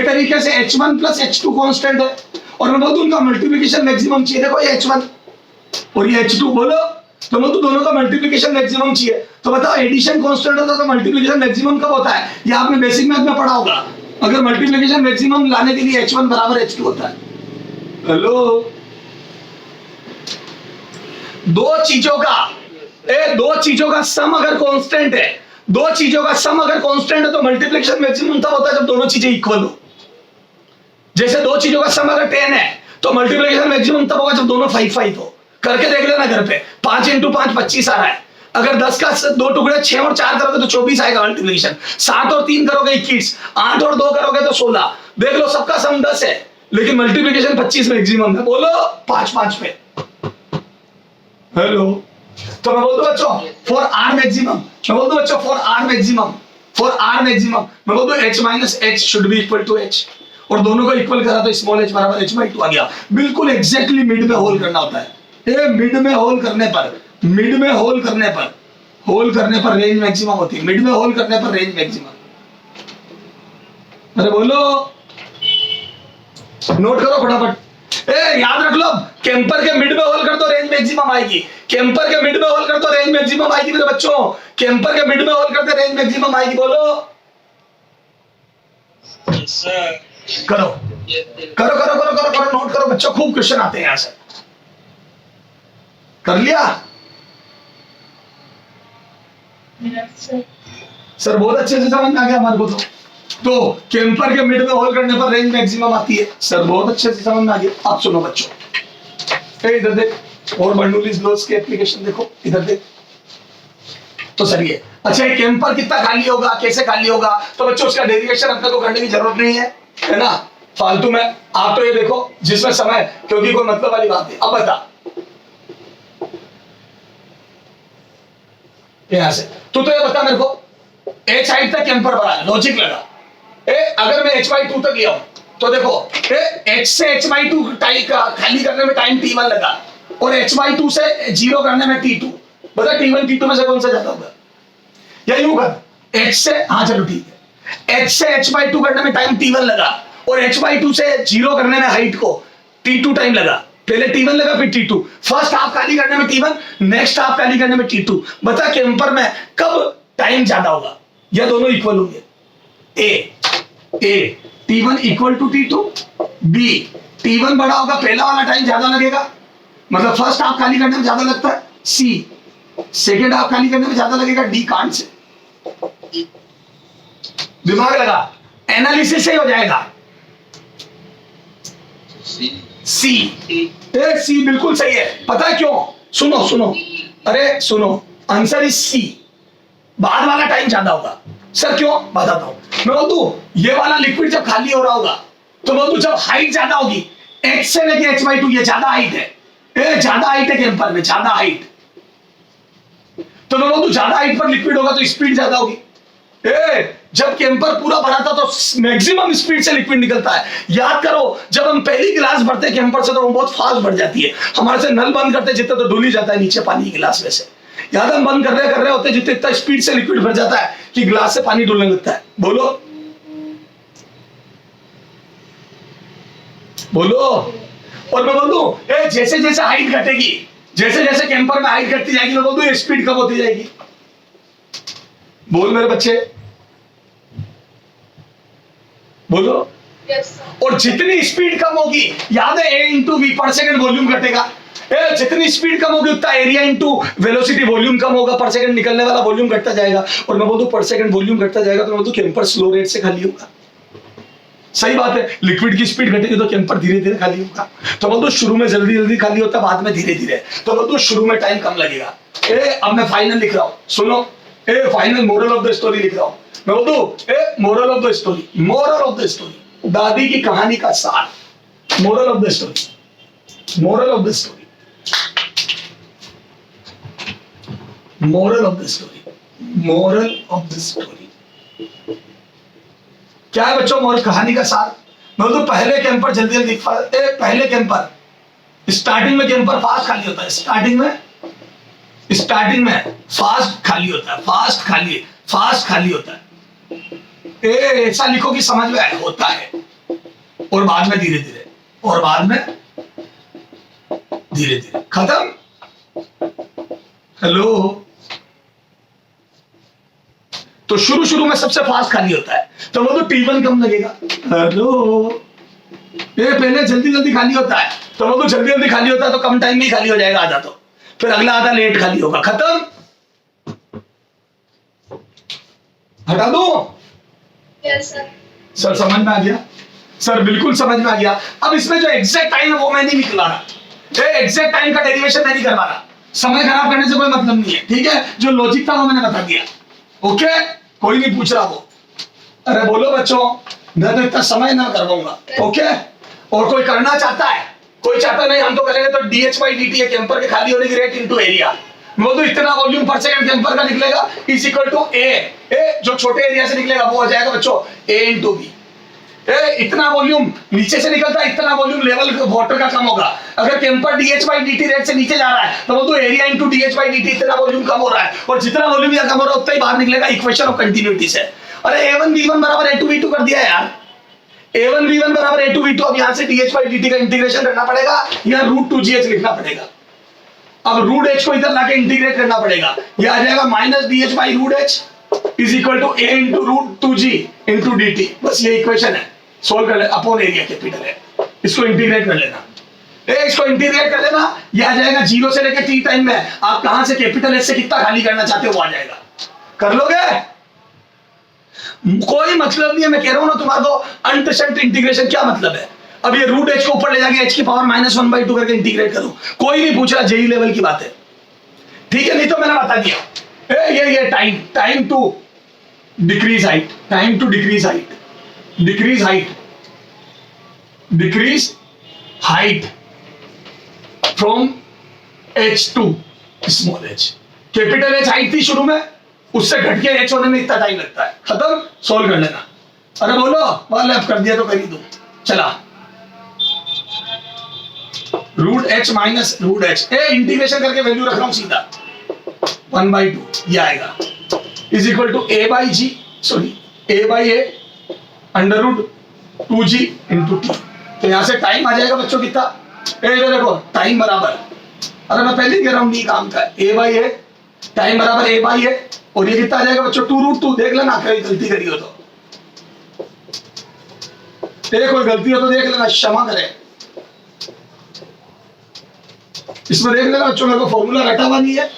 तरीके से h1 प्लस h2 कांस्टेंट है, और मैं बोल दूं उनका मल्टीप्लिकेशन मैक्सिमम चाहिए। देखो ये h1 और ये h2, बोलो, तो मैं तो दोनों का मल्टीप्लिकेशन मैक्सिमम चाहिए। तो बताओ एडिशन कांस्टेंट होता है तो मल्टीप्लिकेशन मैक्सिमम कब होता है? ये आपने बेसिक मैथ में पढ़ा होगा। अगर मल्टीप्लिकेशन मैक्सिमम लाने के लिए h1 बराबर h2 होता है। हेलो, दो चीजों का सम अगर कांस्टेंट है, तो मल्टीप्लिकेशन मैक्सिमम तब होता है जब दोनों चीजें इक्वल हो। जैसे दो चीजों का सम अगर 10 है तो मल्टीप्लिकेशन मैक्सिमम तब होगा जब दोनों 5 हो। करके देख लेना घर पे, 5 into 5 25 आ रहा है। अगर 10 का 2 टुकड़े 6 और 4 करोगे तो 24 आएगा मल्टीप्लिकेशन। 7 और 3 करोगे 21, 8 और 2 करोगे तो 16। देख लो सबका सम 10 है, लेकिन मल्टीप्लिकेशन 25 मैक्सिमम है। बोलो 5 पे। हेलो, तो मैं बोल दूं बच्चों फॉर आर मैक्सिमम, मैं बोल दूं h minus h should be equal to h, और दोनों को इक्वल करा तो स्मॉल h बराबर h/2 आ गया। बिल्कुल एग्जैक्टली मिड में होल करना होता है। मिड में होल करने पर रेंज मैक्सिमम होती है। मिड में होल करने पर रेंज मैक्सिमम। अरे बोलो, नोट करो फटाफट। याद रख लो, कैंपर के मिड में होल कर दो रेंज मैक्सिमम आएगी। मेरे बच्चों, कैंपर के मिड में होल करते रेंज मैक्सिमम आएगी। बोलो, सर करो, नोट करो बच्चों, खूब क्वेश्चन आते हैं यहां से। कर लिया सर? बहुत अच्छे से समझ में आ गया हमारे को। तो कैंपर के मिड में होल करने पर रेंज मैक्सिमम आती है। सर बहुत अच्छे से समझ में आ गया। आप सुनो बच्चों, इधर देख, और बर्नौलीज लॉस की एप्लीकेशन देखो, इधर देख। तो सही है। अच्छा, ये कैंपर कितना खाली होगा, कैसे खाली होगा? तो बच्चों उसका डेरिवेशन अपने को करने की जरूरत नहीं है ना, फालतू में। आप तो ये देखो जिसमें समय, क्योंकि कोई मतलब वाली बात नहीं। अब बता यहां से तो ये बता मेरे को, एच हाइट तक कैंपर भरा है, लॉजिक लगा। अगर मैं h/2 तक लिया हूं तो देखो h से h/2 खाली करने में टाइम t1 लगा, और h/2 से 0 करने में t2। बता t1 t2 में से कौन सा ज्यादा होगा? या यूं कर, h से, हाँ चलो ठीक है, h से h/2 करने में टाइम t1 लगा, और h/2 से 0 करने में हाइट को t2 टाइम लगा। पहले t1 लगा फिर t2। फर्स्ट हाफ खाली करने में t1, नेक्स्ट हाफ खाली करने में t2। बता कैंपर में कब टाइम ज्यादा होगा? या दोनों इक्वल होंगे? ए t1 equal to t2, B t1 बड़ा होगा, पहला वाला टाइम ज्यादा लगेगा, मतलब फर्स्ट हाफ खाली करने में ज्यादा लगता है, सी सेकेंड हाफ खाली करने में ज्यादा लगेगा, डी कांट से। दिमाग लगा, एनालिसिस से हो जाएगा। सी बिल्कुल सही है। पता है क्यों? सुनो सुनो, अरे सुनो, आंसर इज सी। बाद वाला टाइम ज्यादा होगा। सर क्यों? बताता हूं। मैं बोल दूं, ये वाला लिक्विड जब खाली हो रहा होगा तो बोल दूं जब हाइट ज्यादा होगी, h से लेके h/2, ये ज्यादा हाइट है, ज्यादा हाइट है कैंपर में, ज्यादा हाइट। तो मैं बोल दूं ज्यादा हाइट पर लिक्विड होगा तो स्पीड ज्यादा होगी। जब कैंपर पूरा भरा था तो मैक्सिमम स्पीड से लिक्विड निकलता है। याद करो, जब हम पहली गिलास भरते कैंपर से तो हम बहुत फास्ट बढ़ जाती है। हमारे से नल बंद करते जितना तो डुल ही जाता है नीचे पानी की गिलास में से। याद हम बंद कर रहे होते जितने इतना स्पीड से लिक्विड भर जाता है कि गिलास से पानी डुलने लगता है। बोलो बोलो। और मैं बोल दूं, जैसे जैसे हाइट घटेगी, जैसे जैसे कैंपर में हाइट घटती जाएगी, मैं बोल दूं स्पीड कम होती जाएगी। बोल मेरे बच्चे, बोलो। और जितनी स्पीड कम होगी, याद है a इंटू वी पर सेकंड वॉल्यूम घटेगा। जितनी स्पीड कम होगी उतना एरिया इंटू वेलोसिटी वॉल्यूम कम होगा, पर सेकंड निकलने वाला वॉल्यूम घटता जाएगा। और मैं बोल दूं पर सेकंड वॉल्यूम घटता जाएगा तो मैं बोल दूं कैंपर स्लो रेट से खाली होगा। सही बात है, लिक्विड की स्पीड घटेगी तो कैंपर धीरे धीरे खाली होगा। तो बोल दो शुरू में जल्दी जल्दी खाली होता, बाद में धीरे धीरे। तो बोल दो शुरू में टाइम कम लगेगा। अब मैं फाइनल लिख रहा हूं, सुनो। Final moral of the story लिख रहा हूं। मैं बोल दो moral of the story, moral of the story, दादी की कहानी का सार। Moral of the story, moral of the story, moral of the story, moral of the story. क्या है बच्चों मोरल कहानी का सार? मैं तो पहले कैंपर जल्दी जल्दी, पहले कैंपर स्टार्टिंग में कैंपर फास्ट खाली होता है, स्टार्टिंग में फास्ट खाली होता है, फास्ट खाली होता है। ऐसा लिखो कि समझ में आए, होता है। और बाद में धीरे धीरे, और बाद में धीरे धीरे खत्म। हेलो। तो शुरू में सबसे फास्ट खाली होता है, तो वो तो t1 कम लगेगा। हेलो। ये पहले जल्दी जल्दी खाली होता है, तो वो तो जल्दी जल्दी खाली होता है तो कम टाइम में ही खाली हो जाएगा आधा, तो फिर अगला आधा लेट खाली होगा। खत्म। हटा दो। यस सर समझ में आ गया? सर बिल्कुल समझ में आ गया। अब इसमें जो एग्जैक्ट टाइम है वो मैं नहीं निकला रहा, एग्जैक्ट टाइम का डेरिवेशन मैं नहीं करवा रहा। समय खराब करने से कोई मतलब नहीं है, ठीक है? जो लॉजिक था वो मैंने बता दिया। ओके, कोई नहीं पूछ रहा वो। अरे बोलो बच्चों, मैं तो इतना समय ना करवाऊंगा। ओके, और कोई करना चाहता है? कोई चाहता नहीं, हम तो करेंगे तो dh/dt है कैंपर के खाली होने की रेट इनटू एरिया। वो तो इतना वॉल्यूम पर सेकंड कैंपर का निकलेगा इज इक्वल टू ए जो छोटे एरिया से निकलेगा वो हो जाएगा बच्चों a इंटू बी। इतना वॉल्यूम नीचे से निकलता है, इतना वॉल्यूम लेवल वाटर का कम होगा। अगर कैंपर dh/dt रेट से नीचे जा रहा है तो वो तो एरिया इंटू dh/dt, इतना वॉल्यूम कम हो रहा है, और जितना वॉल्यूम या कम हो रहा है उतना ही बाहर निकलेगा इक्वेशन ऑफ कंटिन्यूटी से। अरे a1v1 बराबर a2v2 कर दिया यार। a1v1 बराबर a2v2। अब यहां से dh/dt का इंटीग्रेशन करना पड़ेगा, या √2gh लिखना पड़ेगा। अब √h को इधर लाके इंटीग्रेट करना पड़ेगा, ये आ जाएगा -dh/√h is equal to a into √2g into dt। बस ये इक्वेशन है, सोल्व कर ले। अपॉन एरिया कैपिटल है, इसको इंटीग्रेट कर लेना। इसको इंटीग्रेट कर लेना, ये आ जाएगा 0 से लेकर t टाइम में आप कहां से कैपिटल S से कितना खाली करना चाहते हो वो आ जाएगा। कर लोगे? कोई मतलब नहीं है, मैं कह रहा हूं ना तुम्हारे को। अंट शंट इंटीग्रेशन क्या मतलब है? अब ये रूट एच को ऊपर ले जाके एच की पावर -1/2 करके इंटीग्रेट करो, कोई नहीं पूछ रहा, जेई लेवल की बात है, ठीक है? नहीं तो मैंने बता दिया ये time to decrease height, time to decrease height, decrease height from H to small H. Capital H height थी शुरू में, उससे घट के एच होने में इतना टाइम लगता है, खत्म, सॉल्व कर लेना। अरे बोलो वाले अब कर दिया तो कर ही दो, चला root H minus root H, integration करके वैल्यू रख रहा हूं सीधा 1/2 ये आएगा is equal to a by G, sorry a by A under root 2g into T. तो यहां से टाइम आ जाएगा बच्चों कितना, इधर देखो टाइम बराबर, अरे मैं पहले ही कह रहा हूं डी काम का, a बाई ए टाइम बराबर a बाई ए, और ये कितना आ जाएगा बच्चों 2√2। देख लेना कहीं गलती करी हो तो, कोई गलती हो तो देख लेना, क्षमा करें। इसमें देख लेना बच्चों, मेरे को फॉर्मूला रटा हुआ नहीं है,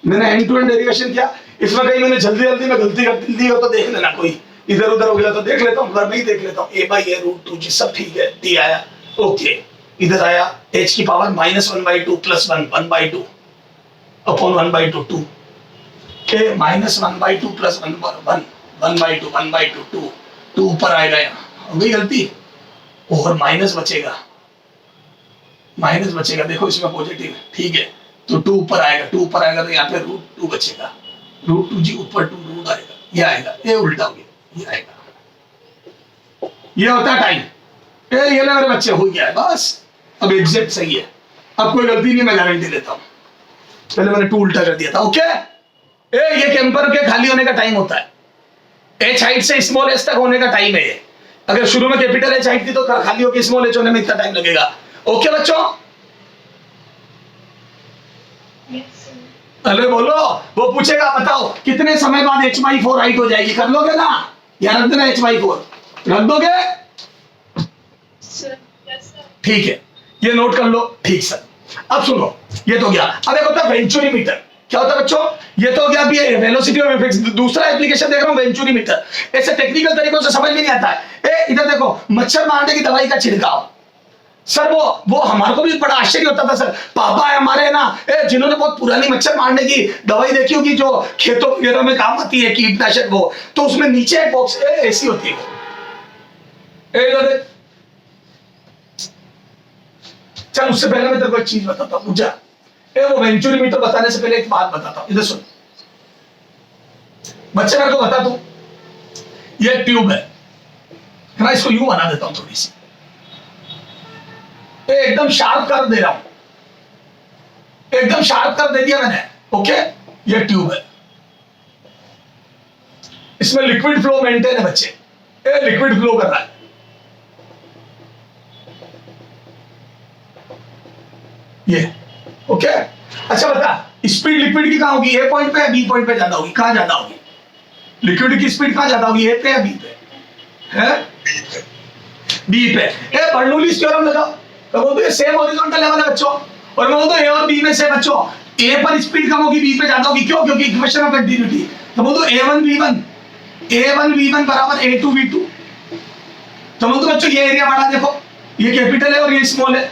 मैंने एंड टू एंड डेरिवेशन किया, इसमें कहीं मैंने जल्दी में गलती कर दी हो तो देख लेना, कोई इधर उधर हो गया तो देख लेता हूँ, घर में ही देख लेता हूँ। a by A root 2g सब ठीक है, टी आया, ओके, इधर आया h की पावर -1/2 प्लस 1/2 अपॉन 1/2 2, -1/2 प्लस 1/2 2 ऊपर आएगा, यहाँ हो गई गलती, और माइनस बचेगा, देखो इसमें पॉजिटिव, ठीक है, तो 2 ऊपर आएगा, तो यहाँ पे √2 बचेगा, √2g ऊपर 2 रूट आएगा, ये आएगा, ये उल्टा हो गया, ये आएगा, ये होता है टाइम। ये ले मेरे बच्चे, हो गया है बस, अब एग्जैक्ट सही है, अब कोई गलती नहीं, मैं गारंटी देता हूं, पहले मैंने 2 उल्टा कर दिया था, ओके। ये कैंपर के खाली होने का टाइम होता है, एच हाइट से स्मॉल एच तक होने का टाइम है ये। अगर शुरू में कैपिटल एच हाइट थी तो खाली होकर स्मॉल एच होने में इतना टाइम लगेगा, ओके बच्चों? अरे बोलो, वो पूछेगा बताओ कितने समय बाद h/4 हाइट हो जाएगी, कर लोगे ना? याद रख देना, h/4 रख दोगे? ठीक है, ये नोट कर लो, ठीक सर। अब सुनो, ये तो गया, अब एक होता है वेंचुरी मीटर। क्या होता है बच्चों? ये तो गया अभी वेलोसिटी ऑफ इफेक्ट्स, दूसरा एप्लीकेशन देख रहा हूं वेंचुरी मीटर। ऐसे टेक्निकल तरीकों से समझ में नहीं आता है। इधर देखो, मच्छर मारने की दवाई का छिड़काव, सर वो हमारे को भी बड़ा आश्चर्य होता था सर, पापा है हमारे ना, जिन्होंने बहुत पुरानी मच्छर मारने की दवाई देखी होगी जो खेतों वगैरह में काम आती है, कीटनाशक, वो तो उसमें नीचे एक बॉक्स ऐसी होती है, चल उससे पहले मैं तेरे को एक चीज बताता हूं, मुझे वो वेंचुरी मीटर बताने से पहले एक बात बताता हूं, इधर सुन बच्चे, मेरे को बता तू, ये ट्यूब है ना, इसको यूं बना देता हूं थोड़ी सी, एकदम शार्प कर दे रहा हूं, एकदम शार्प कर दे दिया मैंने, ओके। ये ट्यूब है, इसमें लिक्विड फ्लो मेंटेन है बच्चे, लिक्विड फ्लो कर रहा है, ये ओके। अच्छा बता, स्पीड लिक्विड की कहां होगी, ए पॉइंट पे या बी पॉइंट पे ज्यादा होगी, कहां ज्यादा होगी? लिक्विड की स्पीड कहां ज्यादा होगी, ए पे या बी पे? है बी पे। बर्नौलीज थ्योरम लगाओ, तो वो तो सेम हॉरिजॉन्टल लेवल है बच्चों, और मैं बोलता हूं ए और बी में से बच्चों ए पर स्पीड कम होगी, बी पे ज्यादा होगी, क्यों? क्योंकि इक्वेशन ऑफ कंटिन्यूटी, तो बोलता हूं a1v1 बराबर a2v2। तो बोलता हूं बच्चों ये एरिया बड़ा देखो, ये कैपिटल है और ये स्मॉल है,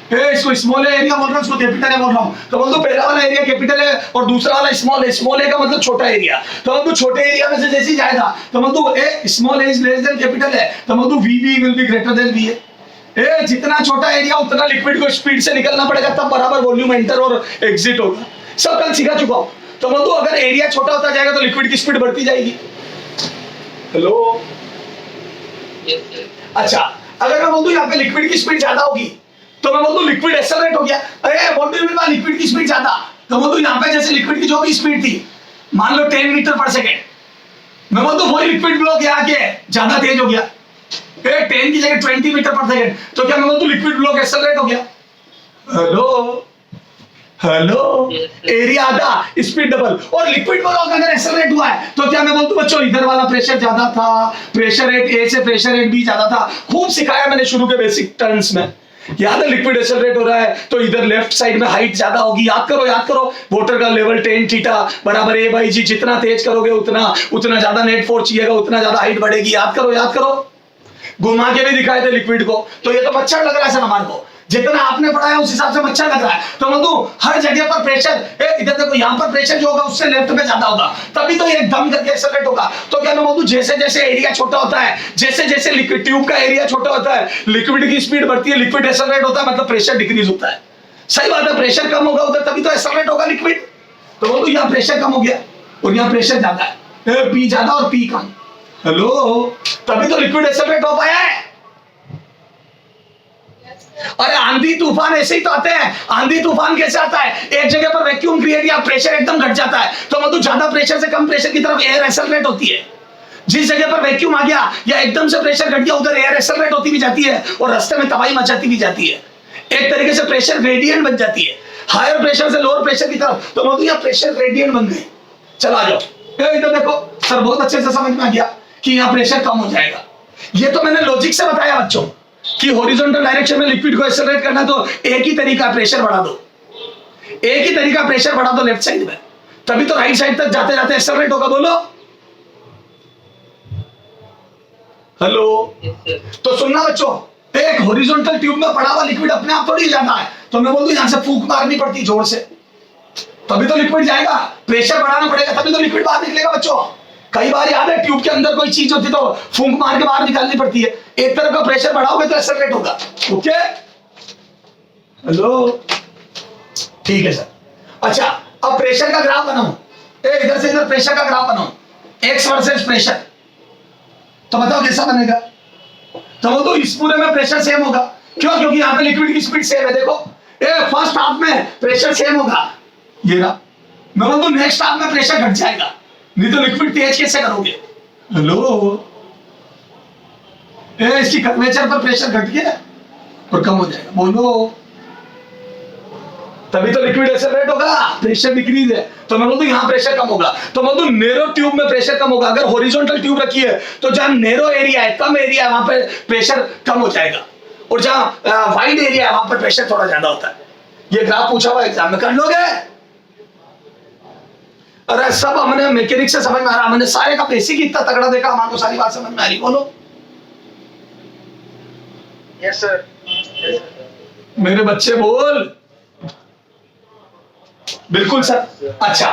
इसको स्मॉल एरिया बोल रहा हूं, इसको कैपिटल है बोल रहा हूं, तो बोल दो पहला वाला एरिया कैपिटल है और दूसरा वाला स्मॉल है, स्मॉल है का मतलब छोटा एरिया, तो बोल दो छोटे एरिया में से जैसे ही जाएगा तो बोल दो स्मॉल है इज लेस देन कैपिटल है, तो बोल दो VB will be greater than V है। जितना छोटा एरिया उतना लिक्विड को स्पीड से निकलना पड़ेगा, तब बराबर वॉल्यूम एंटर और एग्जिट होगा, सब कल सिखा चुका हूं। तो बोल दो अगर एरिया छोटा होता जाएगा तो लिक्विड की स्पीड बढ़ती जाएगी। हेलो, अच्छा अगर मैं बोल दूं यहाँ पे लिक्विड की स्पीड ज्यादा होगी तो मैं बोल दूं लिक्विड एक्सेलरेट हो गया, अरे what do you mean by liquid की स्पीड ज्यादा? तो बोल दूं यहाँ पे जैसे लिक्विड की जो भी स्पीड थी, मान लो 10 मीटर पर सेकेंड, मैं बोल दूं वही लिक्विड फ्लो क्या आके ज्यादा तेज हो गया, 10 की जगह 20 मीटर पर सेकेंड, तो क्या मैं बोल दूं लिक्विड फ्लो एक्सेलरेट हो गया? हेलो, एरिया आधा स्पीड डबल, और लिक्विड फ्लो अगर एक्सेलरेट हुआ है तो क्या मैं बोल दूं बच्चों इधर वाला प्रेशर ज्यादा था, प्रेशर रेट ए से प्रेशर रेट बी ज्यादा था, खूब सिखाया मैंने शुरू के बेसिक टर्म्स में, याद है? लिक्विड एक्सेलरेट हो रहा है तो इधर लेफ्ट साइड में हाइट ज्यादा होगी, याद करो, वाटर का लेवल tan थीटा बराबर a बाई जी, जितना तेज करोगे उतना ज्यादा नेट फोर्स चाहिएगा, उतना ज्यादा हाइट बढ़ेगी, याद करो। घुमा के भी दिखाए थे लिक्विड को, तो ये तो मच्छर लग रहा है सर हमारे को, जितना आपने पढ़ाया उस हिसाब से मच्छर लग रहा है। तो मधु हर जगह पर प्रेशर, इधर देखो यहाँ पर प्रेशर जो होगा उससे लेफ्ट में ज्यादा होगा, तभी तो ये दम करके एक्सेलरेट होगा। तो क्या मधु जैसे जैसे एरिया छोटा होता है, जैसे जैसे लिक्विड ट्यूब का एरिया छोटा होता है, लिक्विड की स्पीड बढ़ती है, लिक्विड एक्सेलरेट होता है, मतलब प्रेशर डिक्रीज होता है। सही बात है, प्रेशर कम होगा उधर तभी तो एक्सेलरेट होगा लिक्विड। तो मधु यहाँ प्रेशर कम हो गया और यहाँ प्रेशर ज्यादा है, पी ज्यादा और पी कम। हेलो, तभी तो लिक्विड एक्सेलरेट हो पाया है। अरे आंधी तूफान ऐसे ही तो आते हैं। आंधी तूफान कैसे आता है? एक जगह पर वैक्यूम क्रिएट या प्रेशर एकदम घट जाता है, तो मतलब ज्यादा प्रेशर से कम प्रेशर की तरफ एयर एक्सेलरेट होती है। जिस जगह पर वैक्यूम आ गया या एकदम से प्रेशर घट गया उधर एयर एक्सेलरेट होती भी जाती है और रास्ते में तबाही मचाती भी जाती है। एक तरीके से प्रेशर ग्रेडियंट बन जाती है, हायर प्रेशर से लोअर प्रेशर की तरफ। तो मतलब यहाँ प्रेशर ग्रेडियंट बन गए। चलो आ जाओ, इधर देखो सर, बहुत अच्छे से समझ में आ गया कि यहाँ प्रेशर कम हो जाएगा। ये तो मैंने लॉजिक से बताया बच्चों कि हॉरिजॉन्टल डायरेक्शन में लिक्विड को एक्सेलरेट करना, तो एक ही तरीका प्रेशर बढ़ा दो, एक ही तरीका प्रेशर बढ़ा दो लेफ्ट साइड में, तभी तो राइट साइड तक जाते जाते एक्सेलरेट होगा। बोलो हेलो। तो सुनना बच्चों, एक हॉरिजॉन्टल ट्यूब में पड़ा हुआ लिक्विड अपने आप थोड़ी जाना है, तो मैं बोल दूं यहां से फूंक मारनी पड़ती जोर से, तभी तो लिक्विड जाएगा। प्रेशर बढ़ाना पड़ेगा तभी तो लिक्विड बाहर निकलेगा बच्चों। कई बार याद है ट्यूब के अंदर कोई चीज होती तो फूंक मार के बाहर निकालनी पड़ती है। एक तरफ का प्रेशर बढ़ाओगे तो एक्सेलरेट होगा। ओके, हेलो, ठीक है सर। अच्छा, अब प्रेशर का ग्राफ बनाओ, इधर से इधर प्रेशर का ग्राफ बनाओ, एक्स वर्सेस प्रेशर। तो बताओ कैसा बनेगा? तो वो तो इस पूरे में प्रेशर सेम होगा। क्यों? क्योंकि यहाँ पे लिक्विड की स्पीड सेम है। देखो फर्स्ट हाफ में प्रेशर सेम होगा, ये ना, मैं बोलूं नेक्स्ट हाफ में प्रेशर घट जाएगा, नहीं तो लिक्विड तेज कैसे करोगे? हेलो, इसकी कर्वेचर पर प्रेशर घट गया और कम हो जाएगा। बोलो, तभी तो लिक्विड एक्सेलरेट होगा, प्रेशर डिक्रीज है। तो मैं बोलूं यहाँ प्रेशर कम होगा, तो मैं बोलूं नैरो ट्यूब में प्रेशर कम होगा। अगर हॉरिजॉन्टल ट्यूब रखी है तो जहां नैरो एरिया है, कम एरिया है, वहां पे प्रेशर कम हो जाएगा, और जहां वाइड एरिया है वहां पर प्रेशर थोड़ा ज्यादा होता है। ये ग्राफ पूछा हुआ एग्जाम में, कर लोगे? अरे सब हमने मैकेनिक्स से समझ में आ रहा, हमने सारे का बेसिक इतना तगड़ा देखा, हमारे को सारी बात समझ में आ रही। बोलो यस सर। मेरे बच्चे बोल। बिल्कुल सर। अच्छा,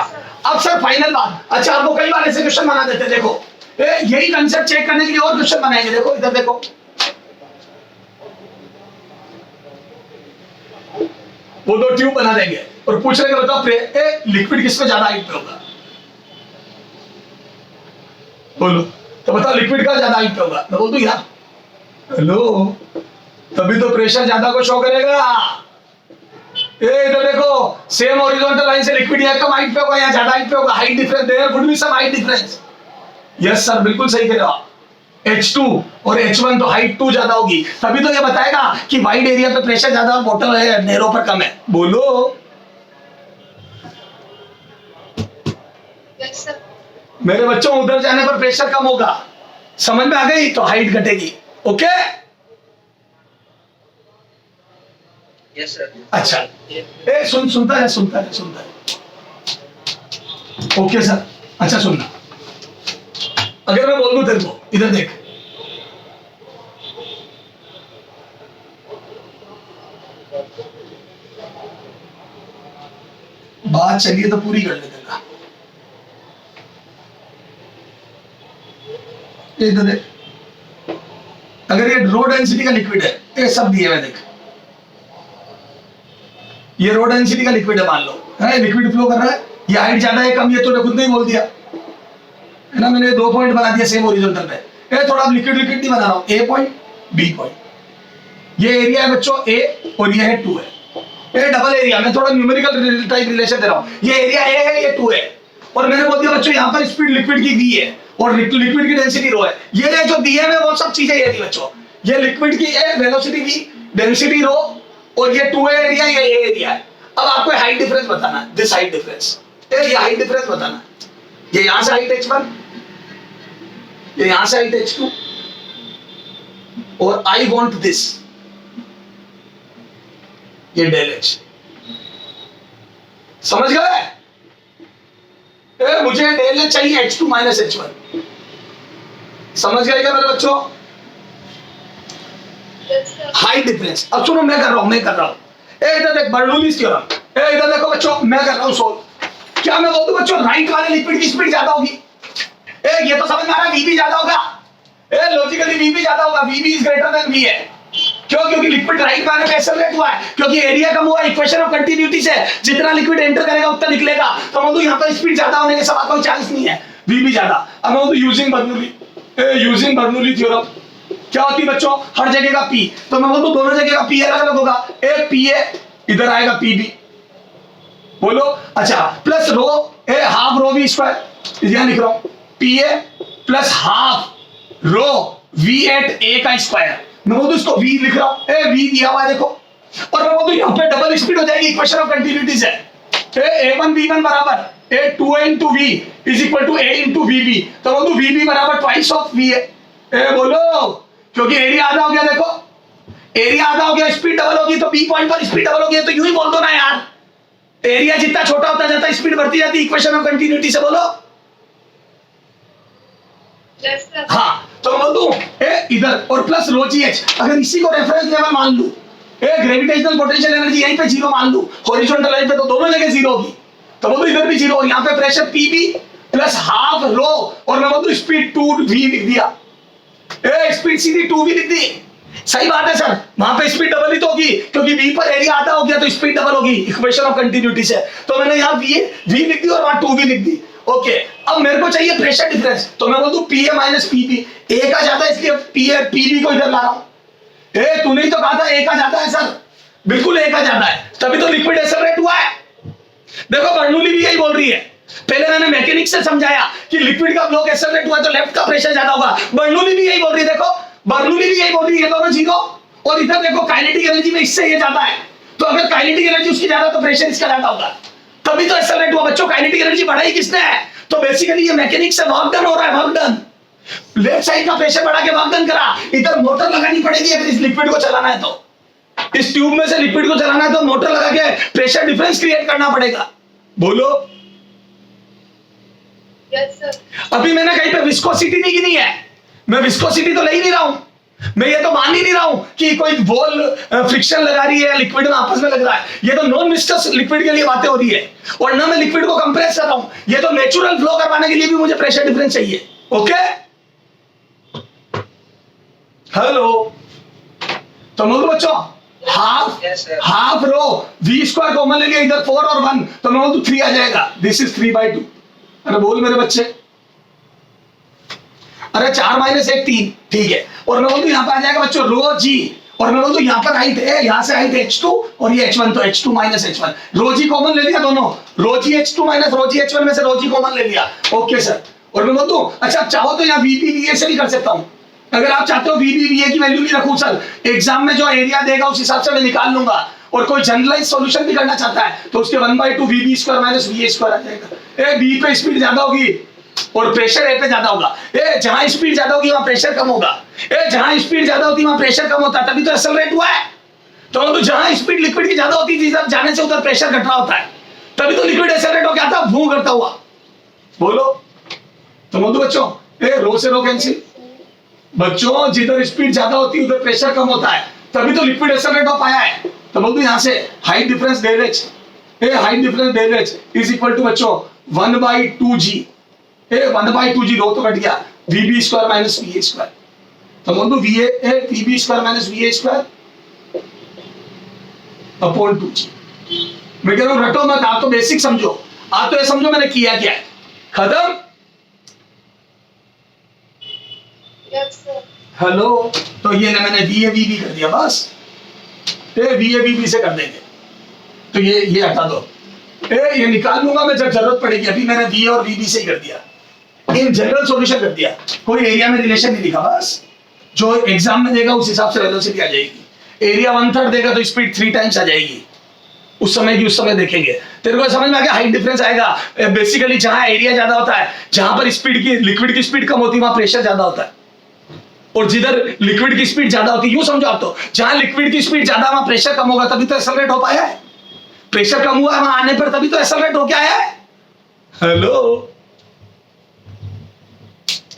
अब सर फाइनल बात। अच्छा, आपको कई बार ऐसे क्वेश्चन बना देते, देखो यही कंसेप्ट चेक करने के लिए और क्वेश्चन बनाएंगे। देखो इधर देखो, वो दो ट्यूब बना देंगे और पूछ रहे बताओ लिक्विड किसमें ज्यादा हाइट पे होगा? बोलो, तो बताओ लिक्विड का ज्यादा हाइट पे होगा? मैं बोल दूं यार, हेलो, तभी तो प्रेशर ज्यादा को शो करेगा। इधर देखो, सेम हॉरिजॉन्टल लाइन से लिक्विड या कम हाइट पे होगा या ज्यादा हाइट पे होगा, height difference, there would be some height difference. Yes sir, बिल्कुल सही कह रहे हो। H2 और H1 तो हाइट 2 ज्यादा होगी, तभी तो ये बताएगा कि वाइड एरिया पे प्रेशर ज्यादा और बॉटम है नैरो पर कम है। बोलो यस सर। मेरे बच्चों, उधर जाने पर प्रेशर कम होगा, समझ में आ गई? तो हाइट घटेगी। Okay, yes sir. अच्छा, सुनता है। ओके सर, अच्छा सुनना, अगर मैं बोल दूं तेरे को, इधर देख, बात चलिए तो पूरी कर लेते ना। इधर देख, अगर ये रो डेंसिटी का लिक्विड है, ये सब दिए हुए देख, ये रो डेंसिटी का लिक्विड है, मान लो है, लिक्विड फ्लो कर रहा है, ये हाइट ज्यादा है कम, ये तो खुद ने ही बोल दिया है ना, मैंने 2 पॉइंट बना दिया सेम हॉरिजॉन्टल पे। थोड़ा लिक्विड नहीं बना रहा हूं, ए पॉइंट बी पॉइंट, ये एरिया है बच्चों ए और ये है 2 है, ये डबल एरिया। मैं थोड़ा न्यूमेरिकल टाइप रिलेशन दे रहा हूं, ये एरिया ए है, ये 2 है, और मैंने बोल दिया बच्चों यहाँ पर स्पीड लिक्विड की v है और लिक्विड की डेंसिटी रो है। ये जो दिए हुए वो सब चीजें ये थी बच्चों, ये लिक्विड की वेलोसिटी v, डेंसिटी रो, और ये 2 है एरिया, ये एरिया है। अब आपको हाइट डिफरेंस बताना है, दिस हाइट डिफरेंस, ये हाइट डिफरेंस बताना है। ये यहां से हाइट h1, ये यहां से हाइट h2, और आई वांट दिस, ये डेल h। समझ गए? मुझे डेल h चाहिए h2 माइनस h1। समझ गए क्या मेरे बच्चों? Yes, sir. Height difference. अब सुनो, मैं कर रहा हूँ ए इधर देख, बर्नौलीज थ्योरम। ए इधर देखो बच्चों, मैं कर रहा हूँ सोल्व। क्या मैं बोल दूं बच्चों राइट वाले लिक्विड की स्पीड ज्यादा होगी? ए ये तो समझ में आ रहा है, वीबी ज्यादा होगा। ए लॉजिकली वीबी ज्यादा होगा, वीबी इज ग्रेटर देन वी है। क्यों? क्योंकि लिक्विड राइट वाले में एक्सेलरेट हुआ है, क्योंकि एरिया कम हुआ है। इक्वेशन ऑफ कंटिन्यूटी से जितना लिक्विड एंटर करेगा उतना निकलेगा। तो मैं बोलूं यहाँ पर स्पीड ज्यादा होने के सवाल कोई चांस नहीं है, वीबी ज्यादा। अब मैं बोलूं यूजिंग बर्नौली थ्योरम क्या होती है बच्चों? हर जगह का पी। तो मैं बोलूं दोनों जगह का पी अलग अलग होगा। ए पी ए, इधर आएगा पी बी। बोलो अच्छा, plus rho A half rho V square, यहां लिख रहा हूं P A plus half rho V at A का स्क्वायर। मैं बोलूं इसको वी लिख रहा हूं, ए वी दिया हुआ है देखो। और मैं बोलूं यहां पे डबल स्पीड हो जाएगी, इक्वेशन ऑफ कंटिन्यूटी से। ए वन वी वन बराबर A two A into V is equal to A into V B. तो बोलूं वी बी बराबर ट्वाइस ऑफ वी ए। बोलो, क्योंकि एरिया आधा हो गया, देखो एरिया आधा हो गया, स्पीड डबल होगी तो बी पॉइंट पर स्पीड डबल होगी। तो यूं ही बोल दो ना यार, एरिया जितना छोटा होता जाता है स्पीड बढ़ती जाती है, इक्वेशन ऑफ कंटिन्यूटी से बोलो। Yes, sir. हाँ, तो मैं बोल दूं ए इधर और प्लस रो जी एच। अगर इसी को रेफरेंस लेवल मान लूं, ए ग्रेविटेशनल पोटेंशियल एनर्जी यहीं पे जीरो मान लूं, हॉरिजॉन्टल लाइन पे तो दोनों जगह जीरो होगी। तो बोलो इधर भी जीरो, यहाँ पे pressure P B plus half rho, और मैं बोल दूं स्पीड 2v लिख दिया। ए स्पीड सीधी 2v लिख दी। सही बात है सर, वहां पे स्पीड डबल ही तो होगी, क्योंकि v पर एरिया आधा हो गया तो स्पीड डबल होगी इक्वेशन ऑफ कंटिन्यूटी से। तो मैंने यहाँ v लिख दी और वहां 2v लिख दी। ओके, अब मेरे को चाहिए प्रेशर डिफरेंस, तो मैं बोल दूं P A minus P B. A का ज्यादा इसलिए पी ए पी बी को इधर ला रहा हूं। ए तूने ही तो कहा था ए का ज्यादा है सर, बिल्कुल ए का ज्यादा है, तभी तो लिक्विड एक्सेलरेट हुआ है। देखो बर्नौली भी यही बोल रही है। पहले मैंने मैकेनिक्स से समझाया कि लिक्विड का फ्लो एक्सेलरेट हुआ तो लेफ्ट का प्रेशर ज्यादा होगा, बर्नौली भी यही बोल रही है। देखो बर्नौली भी यही बोल रही है, दोनों जीरो। और इधर देखो काइनेटिक एनर्जी में इससे ये ज्यादा है, तो अगर काइनेटिक एनर्जी उसकी ज्यादा तो प्रेशर इसका ज्यादा होगा, तभी तो एक्सेलरेट हुआ। बच्चों काइनेटिक एनर्जी बढ़ाई किसने है? तो बेसिकली ये मैकेनिक्स से वर्क डन हो रहा है, वर्क डन। लेफ्ट साइड का प्रेशर बढ़ा के वर्क डन करा। इधर मोटर लगानी पड़ेगी अगर इस लिक्विड को चलाना है तो, इस ट्यूब में से लिक्विड को चलाना है तो मोटर लगा के प्रेशर डिफरेंस क्रिएट करना पड़ेगा। बोलो। Yes, sir. अभी मैंने कहीं पे विस्कोसिटी नहीं गिनी है, मैं विस्कोसिटी तो ले ही नहीं रहा हूं, मैं ये तो मान ही नहीं रहा हूं कि कोई वॉल फ्रिक्शन लगा रही है लिक्विड में आपस में लग रहा है। ये तो नॉन विस्कस लिक्विड के लिए बातें हो रही है, और ना मैं लिक्विड को कंप्रेस कर रहा हूं। ये तो नेचुरल फ्लो करवाने के लिए भी मुझे प्रेशर डिफरेंस चाहिए। Okay, hello. तो बोलो बच्चों Yes, sir. Half rho V square common ले लिया, इधर 4 और 1, तो मैं बोलूं 3 आ जाएगा। This is 3/2। अरे बोल मेरे बच्चे, अरे 4 माइनस 1 3, ठीक है। और मैं बोलूं यहाँ पे आ जाएगा बच्चों रो जी, और मैं बोलूं यहाँ पर हाइट है, यहाँ से हाइट h2 और ये h1, तो h2 माइनस h1, रो जी कॉमन ले लिया दोनों, रो जी h2 माइनस रो जी h1 में से रो जी कॉमन ले लिया। Okay sir. और मैं बोलूं अच्छा चाहो तो यहाँ वीपी वीए से भी कर सकता हूँ, अगर आप चाहते हो वीपी वीए की वैल्यू नहीं रखूं सर, एग्जाम में जो एरिया देगा उस हिसाब से मैं निकाल लूंगा। और कोई जनरलाइज सॉल्यूशन भी करना चाहता है तो उसके 1/2 VB square minus VA square आ जाएगा। ए बी पे स्पीड ज्यादा होगी और प्रेशर ए पे ज्यादा होगा। ए जहां स्पीड ज्यादा होगी वहां प्रेशर कम होगा, ए जहां स्पीड ज्यादा होती है वहां प्रेशर कम होता है, तभी तो एक्सेलरेट हुआ है। तो जहां स्पीड लिक्विड की ज्यादा होती है जिधर जाने से उधर प्रेशर घट रहा होता है, तभी तो लिक्विड एक्सेलरेट हो गया था भू करता हुआ। बोलो। तो बोलो बच्चों, ए रो से रो कैंसिल। बच्चों जिधर स्पीड ज्यादा होती है उधर प्रेशर कम होता है, तभी तो लिक्विड एक्सेलरेट हो पाया है। तो बोल दो यहां से height difference del H, A height difference del H is equal to बच्चों 1/2g। ए 1/2g रो तो कट गया, vb square minus va square. तो बोल दो va A vb square minus va square upon 2g। मैं कह रहा हूं रटो मत, आप तो बेसिक समझो, आप तो ये समझो मैंने किया क्या है। खत्म। Yes, sir. हेलो। तो ये ना मैंने वी ए वी बी कर दिया, बस A V A V B से कर देंगे। तो ये हटा दो, ए ये निकाल लूंगा मैं जब जरूरत पड़ेगी। अभी मैंने वी और वी बी से ही कर दिया, इन जनरल सॉल्यूशन कर दिया, कोई एरिया में रिलेशन नहीं दिखा। बस जो एग्जाम में देगा उस हिसाब से वेलोसिटी आ जाएगी। एरिया 1/3 देगा तो स्पीड 3 टाइम्स आ जाएगी, उस समय की उस समय देखेंगे। तेरे को समझ में आ गया, हाइट डिफरेंस आएगा। बेसिकली जहां एरिया ज्यादा होता है, जहां पर स्पीड की लिक्विड की स्पीड कम होती है वहां प्रेशर ज्यादा होता है, और जिधर लिक्विड की स्पीड ज्यादा होती है, यूं समझो आप, तो जहां लिक्विड की स्पीड ज्यादा वहां प्रेशर कम होगा, तभी तो एक्सेलरेट हो पाया है। प्रेशर कम हुआ है वहां आने पर, तभी तो एक्सेलरेट हो गया है। हेलो।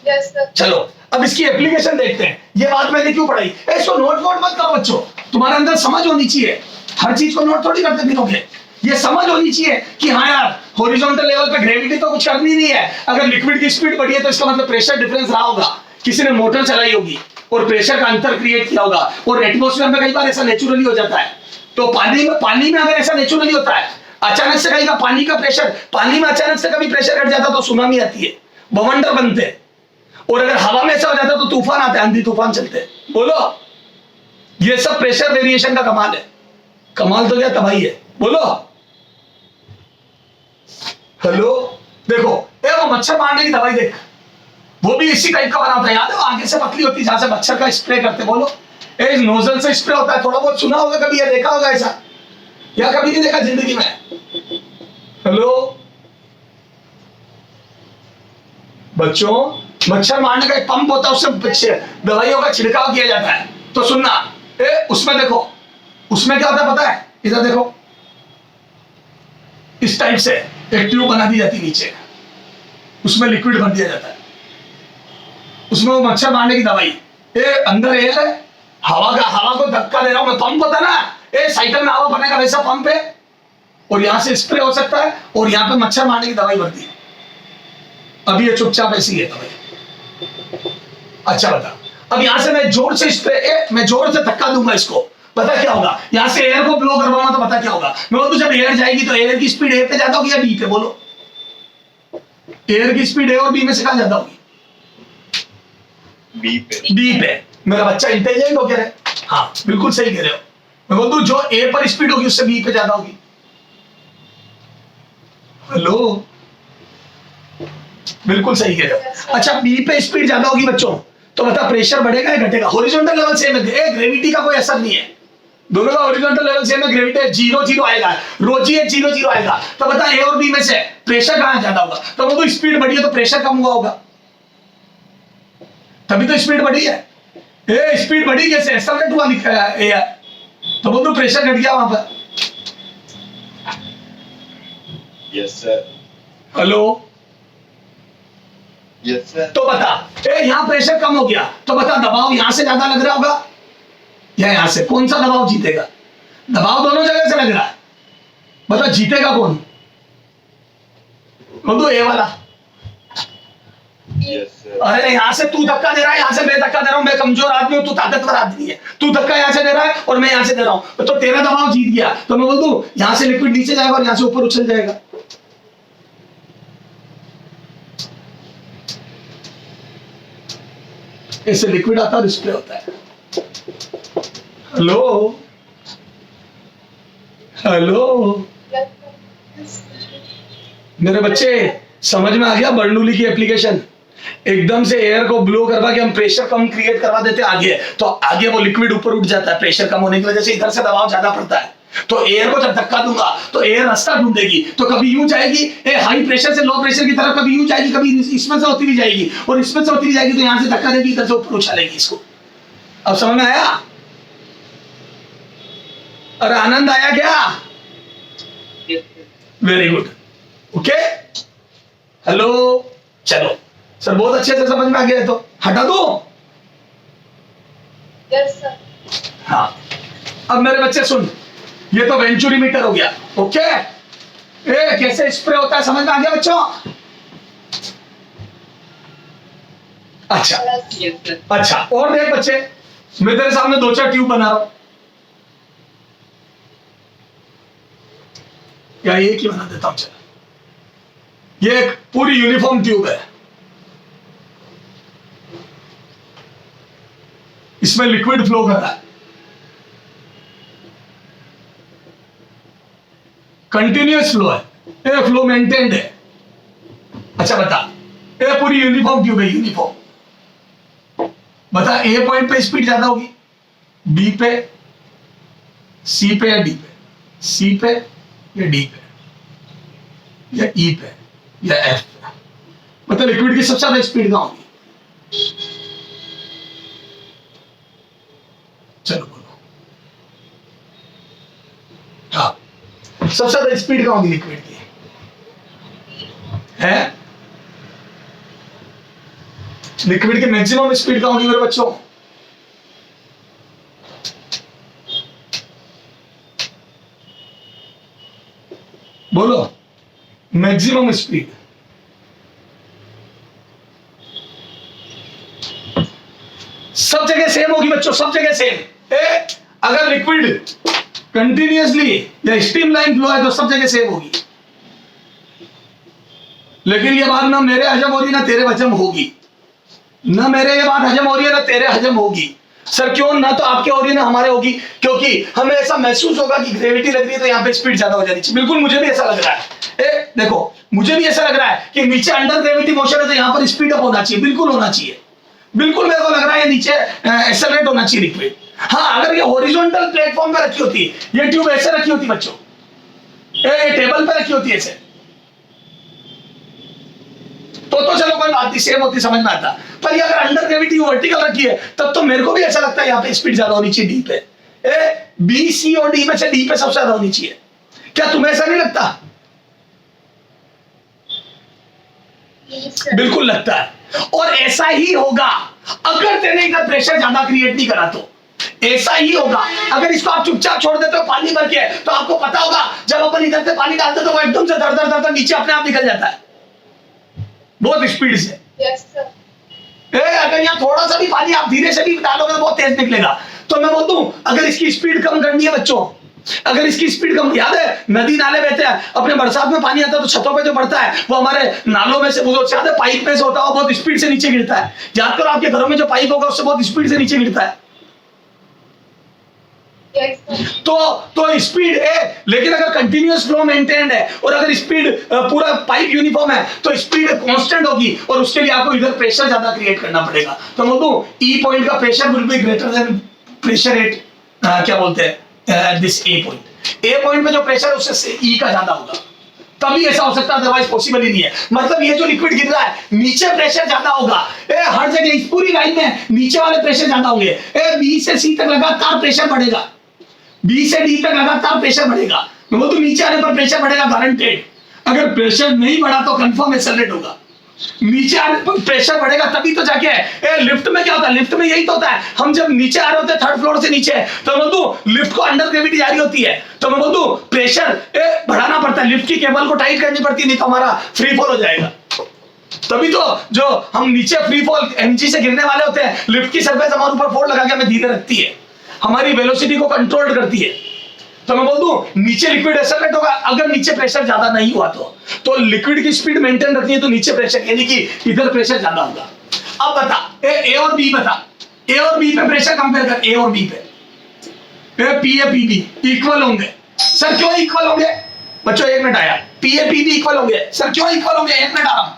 Yes, sir. चलो अब इसकी एप्लीकेशन देखते हैं। ये बात मैंने क्यों पढ़ाई, इसको नोट वोट मत करो बच्चों, तुम्हारे अंदर समझ होनी चाहिए। हर चीज को नोट थोड़ी करते फिरोगे, ये समझ होनी चाहिए कि हाँ यार हॉरिजॉन्टल लेवल पे ग्रेविटी तो कुछ करनी नहीं है। अगर लिक्विड की स्पीड बढ़ी है तो इसका मतलब प्रेशर डिफरेंस रहा होगा, किसी ने मोटर चलाई होगी और प्रेशर का अंतर क्रिएट किया होगा। और एटमॉस्फेयर में कई बार ऐसा नेचुरली हो जाता है। तो पानी में अगर ऐसा नेचुरली होता है, अचानक से कहीं का पानी का प्रेशर, पानी में अचानक से कभी प्रेशर घट जाता तो सुनामी आती है, बवंडर बनते हैं। और अगर हवा में ऐसा हो जाता तो तूफान आते हैं, आंधी तूफान चलते हैं। बोलो, ये सब प्रेशर वेरिएशन का कमाल है। कमाल तो क्या तबाही है, बोलो। हेलो, देखो वो मच्छर मारने की दवाई देख, वो भी इसी टाइप का बना होता है, याद है? आगे से पतली होती है जहां से मच्छर का स्प्रे करते। बोलो, नोजल से स्प्रे होता है, थोड़ा बहुत सुना होगा कभी, या देखा होगा ऐसा, या कभी नहीं देखा जिंदगी में? हेलो बच्चों, मच्छर मारने का एक पंप होता है, उससे दवाइयों का छिड़काव किया जाता है। तो सुनना, उसमें देखो, उसमें क्या होता है पता है? इधर देखो, इस टाइप से एक ट्यूब बना दी जाती है नीचे, उसमें लिक्विड भर दिया जाता है, उसमें वो मच्छर मारने की दवाई। अंदर एयर है, हवा को धक्का दे रहा हूं मैं, पंप होता है ना, साइकिल में हवा भरने का वैसा पंप है, और यहां से स्प्रे हो सकता है, और यहां पे मच्छर मारने की दवाई भरती है। अभी ये चुपचाप ऐसी है दवाई। अच्छा बता, अब यहां से मैं जोर से मैं जोर से धक्का दूंगा इसको, पता क्या होगा? यहां से एयर को ब्लो करवाऊंगा तो पता क्या होगा? मैं बोलूं जब एयर जाएगी तो एयर की स्पीड ए पे ज्यादा होगी या बी पे? बोलो, एयर की स्पीड ए और बी में से कहां ज्यादा होगी? बी पे। बी पे। मेरा बच्चा इंटेलिजेंट हो गया है, हाँ बिल्कुल सही कह रहे हो। मैं बोलूं जो ए पर स्पीड होगी उससे बी पे ज्यादा होगी। हेलो, बिल्कुल सही कह रहे हो। अच्छा, बी पे स्पीड ज्यादा होगी बच्चों, तो बता प्रेशर बढ़ेगा या घटेगा? हॉरिजॉन्टल लेवल सेम है, ग्रेविटी का कोई असर नहीं है, दोनों का हॉरिजॉन्टल लेवल सेम है, ग्रेविटी 0 आएगा, रोजी है 0 आएगा। तो बता ए और बी में से प्रेशर कहां ज्यादा होगा? तो वो तो स्पीड बढ़ी है तो प्रेशर कम हुआ होगा, तभी तो स्पीड बढ़ी है। स्पीड बढ़ी कैसे? एक्सेलरेट हुआ ए, तो वो तो प्रेशर घट गया वहां पर। Yes sir. Hello, yes sir. तो बता, यहां प्रेशर कम हो गया, तो बता दबाव यहां से ज्यादा लग रहा होगा या यहां से? कौन सा दबाव जीतेगा? दबाव दोनों जगह से लग रहा है, बता जीतेगा कौन? तो ए वाला। Yes sir. अरे यहां से तू धक्का दे रहा है, यहां से मैं धक्का दे रहा हूं, मैं कमजोर आदमी हूं, तू ताकतवर आदमी है। तू धक्का यहां से दे रहा है और मैं यहां से दे रहा हूं, तो तेरा दबाव जीत गया। तो मैं बोल दूं यहां से लिक्विड नीचे जाएगा और यहां से ऊपर उछल जाएगा। ऐसे लिक्विड आता है और स्प्रे होता है। हेलो हेलो, मेरे बच्चे समझ में आ गया बर्नूली की एप्लीकेशन? एकदम से एयर को ब्लो करवा के हम प्रेशर कम क्रिएट करवा देते हैं आगे, तो आगे वो लिक्विड ऊपर उठ जाता है, प्रेशर कम होने की वजह से इधर से दबाव ज्यादा पड़ता है। तो एयर को जब धक्का दूंगा तो एयर रास्ता ढूंढेगी, तो कभी यूं जाएगी हाई प्रेशर से लो प्रेशर की तरफ, कभी यूं जाएगी, कभी इसमें से होती हुई जाएगी, और इसमें से होती हुई जाएगी, तो यहां से धक्का देगी, इधर से ऊपर उछालेगी इसको। अब समझ में आया? और आनंद आया क्या? Very good, okay. हेलो, चलो सर बहुत अच्छे से समझ में आ गया है, तो हटा दो। Yes sir. हाँ, अब मेरे बच्चे सुन, ये तो वेंचुरी मीटर हो गया, ओके। कैसे स्प्रे होता है समझ में आ गया बच्चों? अच्छा अच्छा, और देख बच्चे, मैं तेरे सामने 2-4 ट्यूब बना रहा हूं, या एक ही बना देता हूं। चलो, ये एक पूरी यूनिफॉर्म ट्यूब है, इसमें लिक्विड फ्लो कर रहा है, कंटिन्यूअस फ्लो है, ये फ्लो मेंटेन्ड है। अच्छा बता, ये पूरी यूनिफॉर्म ट्यूब है, यूनिफॉर्म। बता ए पॉइंट पे स्पीड ज्यादा होगी, बी पे, सी पे या डी पे? सी पे या डी पे या ई पे या एफ पे? बता लिक्विड की सबसे ज्यादा स्पीड कहां होगी? चलो बोलो, हाँ सबसे ज्यादा स्पीड कहां होगी लिक्विड की? है लिक्विड की मैक्सिमम स्पीड कहाँ होगी मेरे बच्चों? बोलो, मैक्सिमम स्पीड सब जगह सेम होगी बच्चों, सब जगह सेम। अगर लिक्विड कंटिन्यूअसली या स्ट्रीम लाइन फ्लो है तो सब जगह सेम होगी। लेकिन ये बात ना मेरे हजम हो रही ना तेरे हजम होगी, ना मेरे ये बात हजम हो रही है ना तेरे हजम होगी। सर क्यों? ना तो आपके हो रही है ना हमारे होगी, क्योंकि हमें ऐसा महसूस होगा कि ग्रेविटी लग रही है तो यहाँ पे स्पीड ज्यादा हो जानी चाहिए। बिल्कुल मुझे भी ऐसा लग रहा है। देखो मुझे भी ऐसा लग रहा है कि नीचे अंडर ग्रेविटी मोशन है तो यहाँ पर स्पीड अप होना चाहिए, बिल्कुल होना चाहिए। बिल्कुल मेरे को लग रहा है नीचे एक्सेलरेट होना चाहिए लिक्विड। हाँ, अगर ये हॉरिजॉन्टल प्लेटफॉर्म पे रखी होती, ये ट्यूब ऐसे रखी होती बच्चों, ये टेबल पे रखी होती ऐसे, तो चलो कोई बात नहीं, सेम होती, समझ में आता। पर ये अगर अंडर ग्रेविटी वर्टिकल रखी है तब तो मेरे को भी ऐसा लगता है यहाँ पे स्पीड ज्यादा होनी चाहिए डी पे। बी सी और डी में से डी पे सबसे ज्यादा होनी चाहिए। क्या तुम्हें ऐसा नहीं लगता? बिल्कुल लगता है। और ऐसा ही होगा अगर तेने इधर प्रेशर ज्यादा क्रिएट नहीं करा तो। ऐसा ही होगा अगर इसको आप चुपचाप छोड़ देते हो पानी भर के, तो आपको पता होगा जब अपन इधर से पानी डालते तो वो एकदम से दर दर नीचे अपने आप निकल जाता है बहुत स्पीड से। अगर यहाँ थोड़ा सा भी पानी आप धीरे से भी डालोगे तो बहुत तेज निकलेगा। तो मैं बोलता हूं अगर इसकी स्पीड कम करनी है बच्चों, अगर इसकी स्पीड कम, याद है नदी नाले बहते हैं, अपने बरसात में पानी आता है तो छतों पे जो बढ़ता है वो हमारे नालों में से, वो ज्यादा पाइप में से होता है, बहुत स्पीड से नीचे गिरता है। याद करो आपके घरों में जो पाइप होगा उससे बहुत स्पीड से नीचे गिरता है। तो स्पीड है, लेकिन अगर कंटिन्यूअस फ्लो मेंटेन्ड है और अगर स्पीड पूरा पाइप यूनिफॉर्म है तो स्पीड कांस्टेंट होगी, और उसके लिए आपको इधर प्रेशर ज्यादा क्रिएट करना पड़ेगा। तो मैं बोलूं ई पॉइंट का pressure will be greater then pressure at क्या बोलते हैं this A point. A point पे जो प्रेशर है उससे ई का ज्यादा होगा, तभी ऐसा हो सकता है, अदरवाइज पॉसिबल ही नहीं है। मतलब ये जो लिक्विड गिर रहा है नीचे प्रेशर ज्यादा होगा, हर जगह इस पूरी लाइन में नीचे वाले प्रेशर ज्यादा होंगे। बी से सी तक लगातार प्रेशर बढ़ेगा, बी से डी तक लगातार प्रेशर बढ़ेगा, वो तो नीचे आने पर प्रेशर बढ़ेगा गारंटेड। अगर प्रेशर नहीं बढ़ा तो कंफर्म एक्सेलरेट होगा। नीचे आने पर प्रेशर बढ़ेगा तभी तो जाके लिफ्ट में क्या होता है, लिफ्ट में यही तो होता है, हम जब नीचे आ रहे होते हैं थर्ड फ्लोर से नीचे, तो मैं बोलूं लिफ्ट को अंडर ग्रेविटी जारी होती है, तो मैं बोलूं प्रेशर बढ़ाना पड़ता है, लिफ्ट की केबल को टाइट करनी पड़ती है, नहीं तो हमारा फ्री फॉल हो जाएगा। तभी तो जो हम नीचे फ्री फॉल एमजी से गिरने वाले होते हैं, लिफ्ट की सरफेस हमारे ऊपर फोर्स लगा के हमें धीरे रखती है, हमारी वेलोसिटी को कंट्रोल करती है। तो मैं बोल दूं नीचे लिक्विड एक्सेलरेट होगा अगर नीचे प्रेशर ज्यादा नहीं हुआ तो लिक्विड की स्पीड मेंटेन रखनी है तो नीचे प्रेशर, यानी कि इधर प्रेशर ज्यादा होगा। अब बता ए और बी, बता ए और बी पे प्रेशर कंपेयर कर, ए और बी पे P A P B equal होंगे। सर क्यों इक्वल होंगे बच्चों? एक मिनट आया, P A P B equal होंगे। सर क्यों इक्वल होंगे? एक मिनट आ रहा हूं।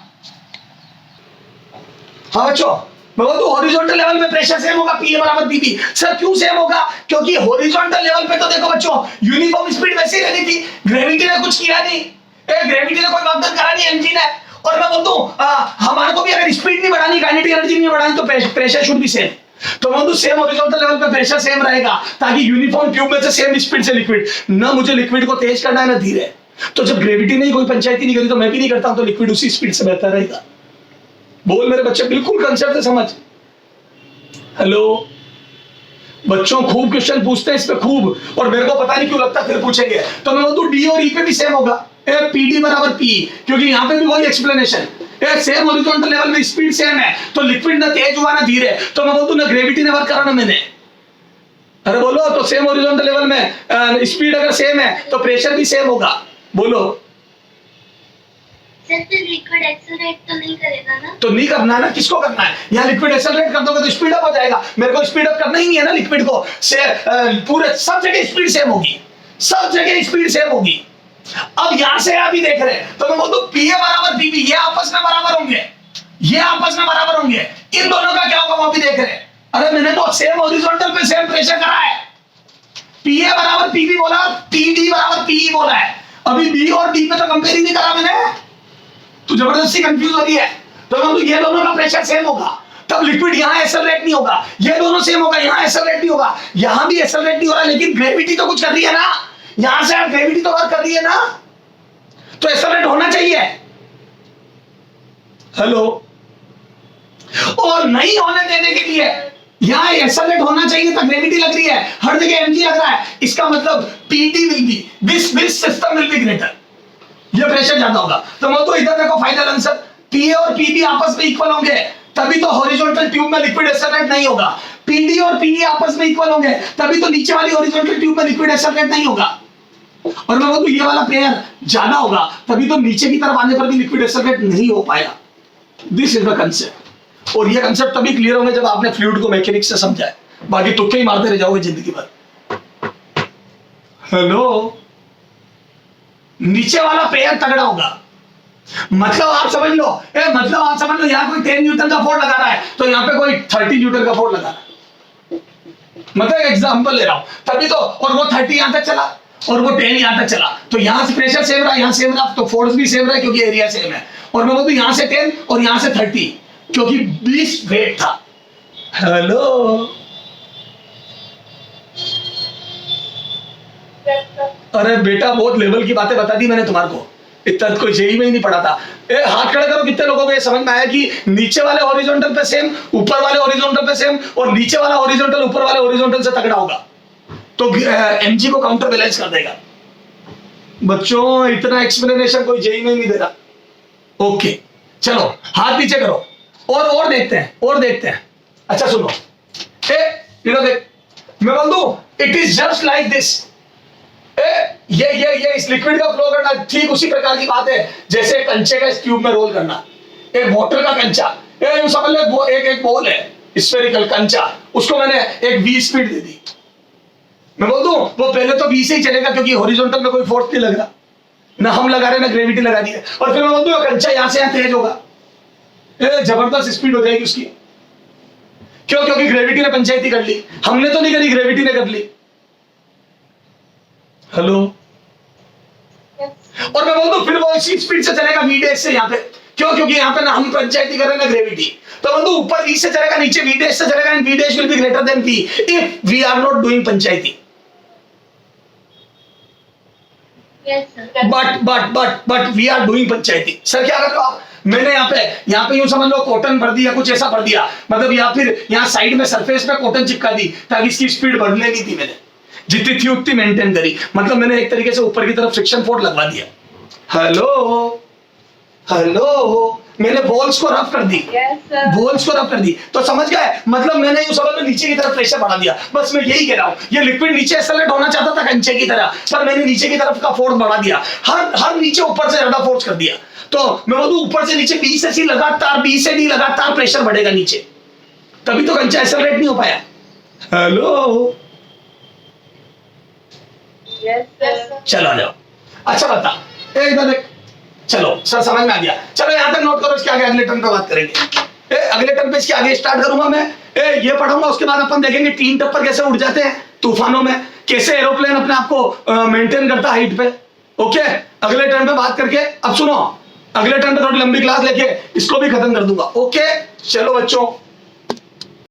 हाँ बच्चों, मैं बोलता हूं हॉरिजॉन्टल लेवल पे प्रेशर सेम होगा, पी ए बराबर पी बी। सर क्यों सेम होगा? क्योंकि हॉरिजॉन्टल लेवल पे तो देखो बच्चों यूनिफॉर्म स्पीड वैसी रहनी थी, ग्रेविटी ने कुछ किया नहीं, ग्रेविटी ने कोई वर्क करा नहीं एमजी ने। और मैं बोलता हूं हमारे को भी अगर स्पीड नहीं बढ़ानी, काइनेटिक एनर्जी नहीं बढ़ानी, तो प्रेशर शुड बी सेम। तो मैं सेम हॉरिजॉन्टल लेवल पे प्रेशर सेम रहेगा ताकि यूनिफॉर्म ट्यूब में से सेम स्पीड से लिक्विड, ना मुझे लिक्विड को तेज करना है ना धीरे। तो जब ग्रेविटी ने कोई पंचायती नहीं करी तो मैं भी नहीं करता हूं, तो लिक्विड उसी स्पीड से बहता रहेगा। बोल मेरे बच्चे, बिल्कुल कंसेप्ट है, समझ। हेलो बच्चों, खूब क्वेश्चन पूछते हैं इस पे खूब, और मेरे को पता नहीं क्यों लगता फिर पूछेंगे। तो मैं बोलूं डी और ई पे भी सेम होगा, पी डी बराबर पी, क्योंकि यहाँ पे भी वही एक्सप्लेनेशन, सेम हॉरिजॉन्टल लेवल में स्पीड सेम है, तो लिक्विड ना तेज हुआ ना धीरे, तो मैं बोलूं ना ग्रेविटी ने वर्क करा ना मैंने। अरे बोलो, तो सेम हॉरिजॉन्टल लेवल में स्पीड अगर सेम है तो प्रेशर भी सेम होगा। बोलो लिक्विड एक्सेलरेट तो नहीं करेगा ना? तो नहीं करना है ना, किसको करना है? यहाँ लिक्विड एक्सेलरेट कर दोगे तो स्पीड अप हो जाएगा, मेरे को स्पीड अप करना ही नहीं है ना लिक्विड को। पूरे सब जगह स्पीड सेम होगी, सब जगह स्पीड सेम होगी। अब यहां से अभी देख रहे हैं तो मैं बोलता हूं पीए बराबर पीबी, ये आपस में बराबर होंगे, ये आपस में बराबर होंगे, इन दोनों का क्या होगा वो भी देख रहे हैं। अरे मैंने तो सेम हॉरिजॉन्टल पे सेम प्रेशर करा है, पीए बराबर पीबी बोला, पीडी बराबर पीई बोला है, अभी बी और डी पे तो कंपेयर ही नहीं करा मैंने, तो जबरदस्ती कंफ्यूज हो रही है। तो ये दोनों का प्रेशर सेम होगा, तब लिक्विड यहाँ एक्सेलरेट नहीं होगा, ये दोनों सेम होगा, यहाँ एक्सेलरेट नहीं होगा, यहाँ भी एक्सेलरेट नहीं हो रहा, लेकिन ग्रेविटी तो कुछ कर रही है ना, यहां से ग्रेविटी तो वर्क कर रही है ना, तो एक्सेलरेट होना चाहिए। हेलो और नहीं होने देने के लिए यहाँ एक्सेलरेट होना चाहिए था, ग्रेविटी लग रही है, हर जगह mg लग रहा है, इसका मतलब pd will be, this system will be greater, ये प्रेशर ज्यादा होगा। तो मैं तो इधर देखो फाइनल आंसर, pa और pb आपस में इक्वल होंगे तभी तो हॉरिजॉन्टल ट्यूब में लिक्विड एक्सेलरेट नहीं होगा। pd और pe आपस में इक्वल होंगे तभी तो नीचे वाली हॉरिजॉन्टल ट्यूब में लिक्विड एक्सेलरेट नहीं होगा। और मैं बोलूं ये वाला पेयर ज्यादा होगा तभी तो नीचे की तरफ आने पर भी लिक्विड एक्सेलरेट नहीं हो पाया। This is the concept. और ये कंसेप्ट तभी क्लियर होंगे जब आपने फ्लूइड को मैकेनिक्स से समझा है, बाकी तुक्के ही मारते रह जाओगे जिंदगी भर। हेलो, नीचे वाला पेयर तगड़ा होगा, मतलब आप समझ लो, मतलब आप समझ लो यहाँ कोई 10 न्यूटन का फोर्स लगा रहा है तो यहाँ पे कोई 30 न्यूटन का फोर्स लगा रहा है, मतलब एग्जांपल ले रहा हूं, तभी तो, और वो 30 यहां तक चला और वो 10 यहां तक चला, तो यहां से प्रेशर सेम रहा, यहां सेम रहा, तो फोर्स भी सेम रहा क्योंकि एरिया सेम है। और मैं बोलूं यहां से 10 और यहां से 30 क्योंकि 20 वेट था। हेलो, अरे बेटा बहुत लेवल की बातें बता दी मैंने तुम्हारे को, इतना कोई जेई में ही नहीं पढ़ा था। हाथ खड़े करो, कितने लोगों को ये समझ में आया कि नीचे वाले हॉरिजॉन्टल पे सेम, ऊपर वाले हॉरिजॉन्टल पे सेम, और नीचे वाला हॉरिजॉन्टल ऊपर वाले हॉरिजॉन्टल से तगड़ा होगा तो एमजी को काउंटर बैलेंस कर देगा। बच्चों इतना एक्सप्लेनेशन कोई जेई में नहीं दे रहा। ओके चलो हाथ नीचे करो और देखते हैं। अच्छा सुनो, देख मैं बोल दूं it is just like this. ये इस लिक्विड का फ्लो करना ठीक उसी प्रकार की बात है जैसे कंचे का इस ट्यूब में रोल करना। एक वाटर का कंचा, ये समझ लो एक बॉल है स्फेरिकल कंचा, उसको मैंने एक v स्पीड दे दी। मैं बोल दूं वो पहले तो v से ही चलेगा क्योंकि हॉरिजॉन्टल में कोई फोर्स नहीं लग रहा, ना हम लगा रहे ना ग्रेविटी लगा दी है। और फिर मैं बोल दूं कंचा यहां से यहां तेज होगा, जबरदस्त स्पीड हो जाएगी उसकी। क्यों? क्योंकि ग्रेविटी ने पंचायती कर ली, हमने तो नहीं करी, ग्रेविटी ने कर ली। हेलो, और मैं बोल दूं फिर वो इसी स्पीड से चलेगा v डैश से यहाँ पे। क्यों? क्योंकि यहाँ पे ना हम पंचायती कर रहे हैं ना ग्रेविटी। तो बोल दूं ऊपर v से चलेगा, नीचे v डैश से चलेगा, and v dash will be greater than v if we are not doing पंचायती। बट वी आर डूइंग पंचायती। सर क्या कर रहे हो आप? मैंने यहाँ पे यूं समझ लो कॉटन भर दिया, कुछ ऐसा भर दिया, मतलब या फिर यहाँ साइड में सरफेस पे कॉटन चिपका दी ताकि इसकी स्पीड बढ़ने नहीं थी, मैंने जितनी थी उतनी मेंटेन करी, मतलब मैंने एक तरीके से ऊपर की तरफ फ्रिक्शन फोर्स लगवा दिया। हेलो, मैंने बॉल्स को रफ कर दी, बॉल्स को रफ कर दी, तो समझ गए, मतलब मैंने यूं समझ लो नीचे की तरफ प्रेशर बढ़ा दिया। बस मैं यही कह रहा हूं, ये लिक्विड नीचे एक्सेलरेट होना चाहता था कंचे की तरह, पर मैंने नीचे की तरफ का फोर्स बढ़ा दिया, हर नीचे ऊपर से ज्यादा फोर्स कर दिया। तो मैं बोलूं ऊपर से नीचे बी से सी लगातार, बी से डी लगातार प्रेशर बढ़ेगा नीचे, तभी तो कंचा एक्सेलरेट नहीं हो पाया। हेलो, चलो आ जाओ। अच्छा बता, इधर देख, चलो सर समझ में आ गया। चलो यहाँ तक नोट करो, इसके आगे अगले टर्म पे बात करेंगे। अगले टर्म पे इसके आगे स्टार्ट करूंगा मैं, ये पढ़ूंगा, उसके बाद अपन देखेंगे तीन टप्पर कैसे उड़ जाते हैं तूफानों में, कैसे एरोप्लेन अपने आप को मेंटेन करता है हाइट पे। ओके, अगले टर्म पे बात करके, अब सुनो अगले टर्म पे थोड़ी लंबी क्लास लेके इसको भी खत्म कर दूंगा। ओके चलो बच्चों।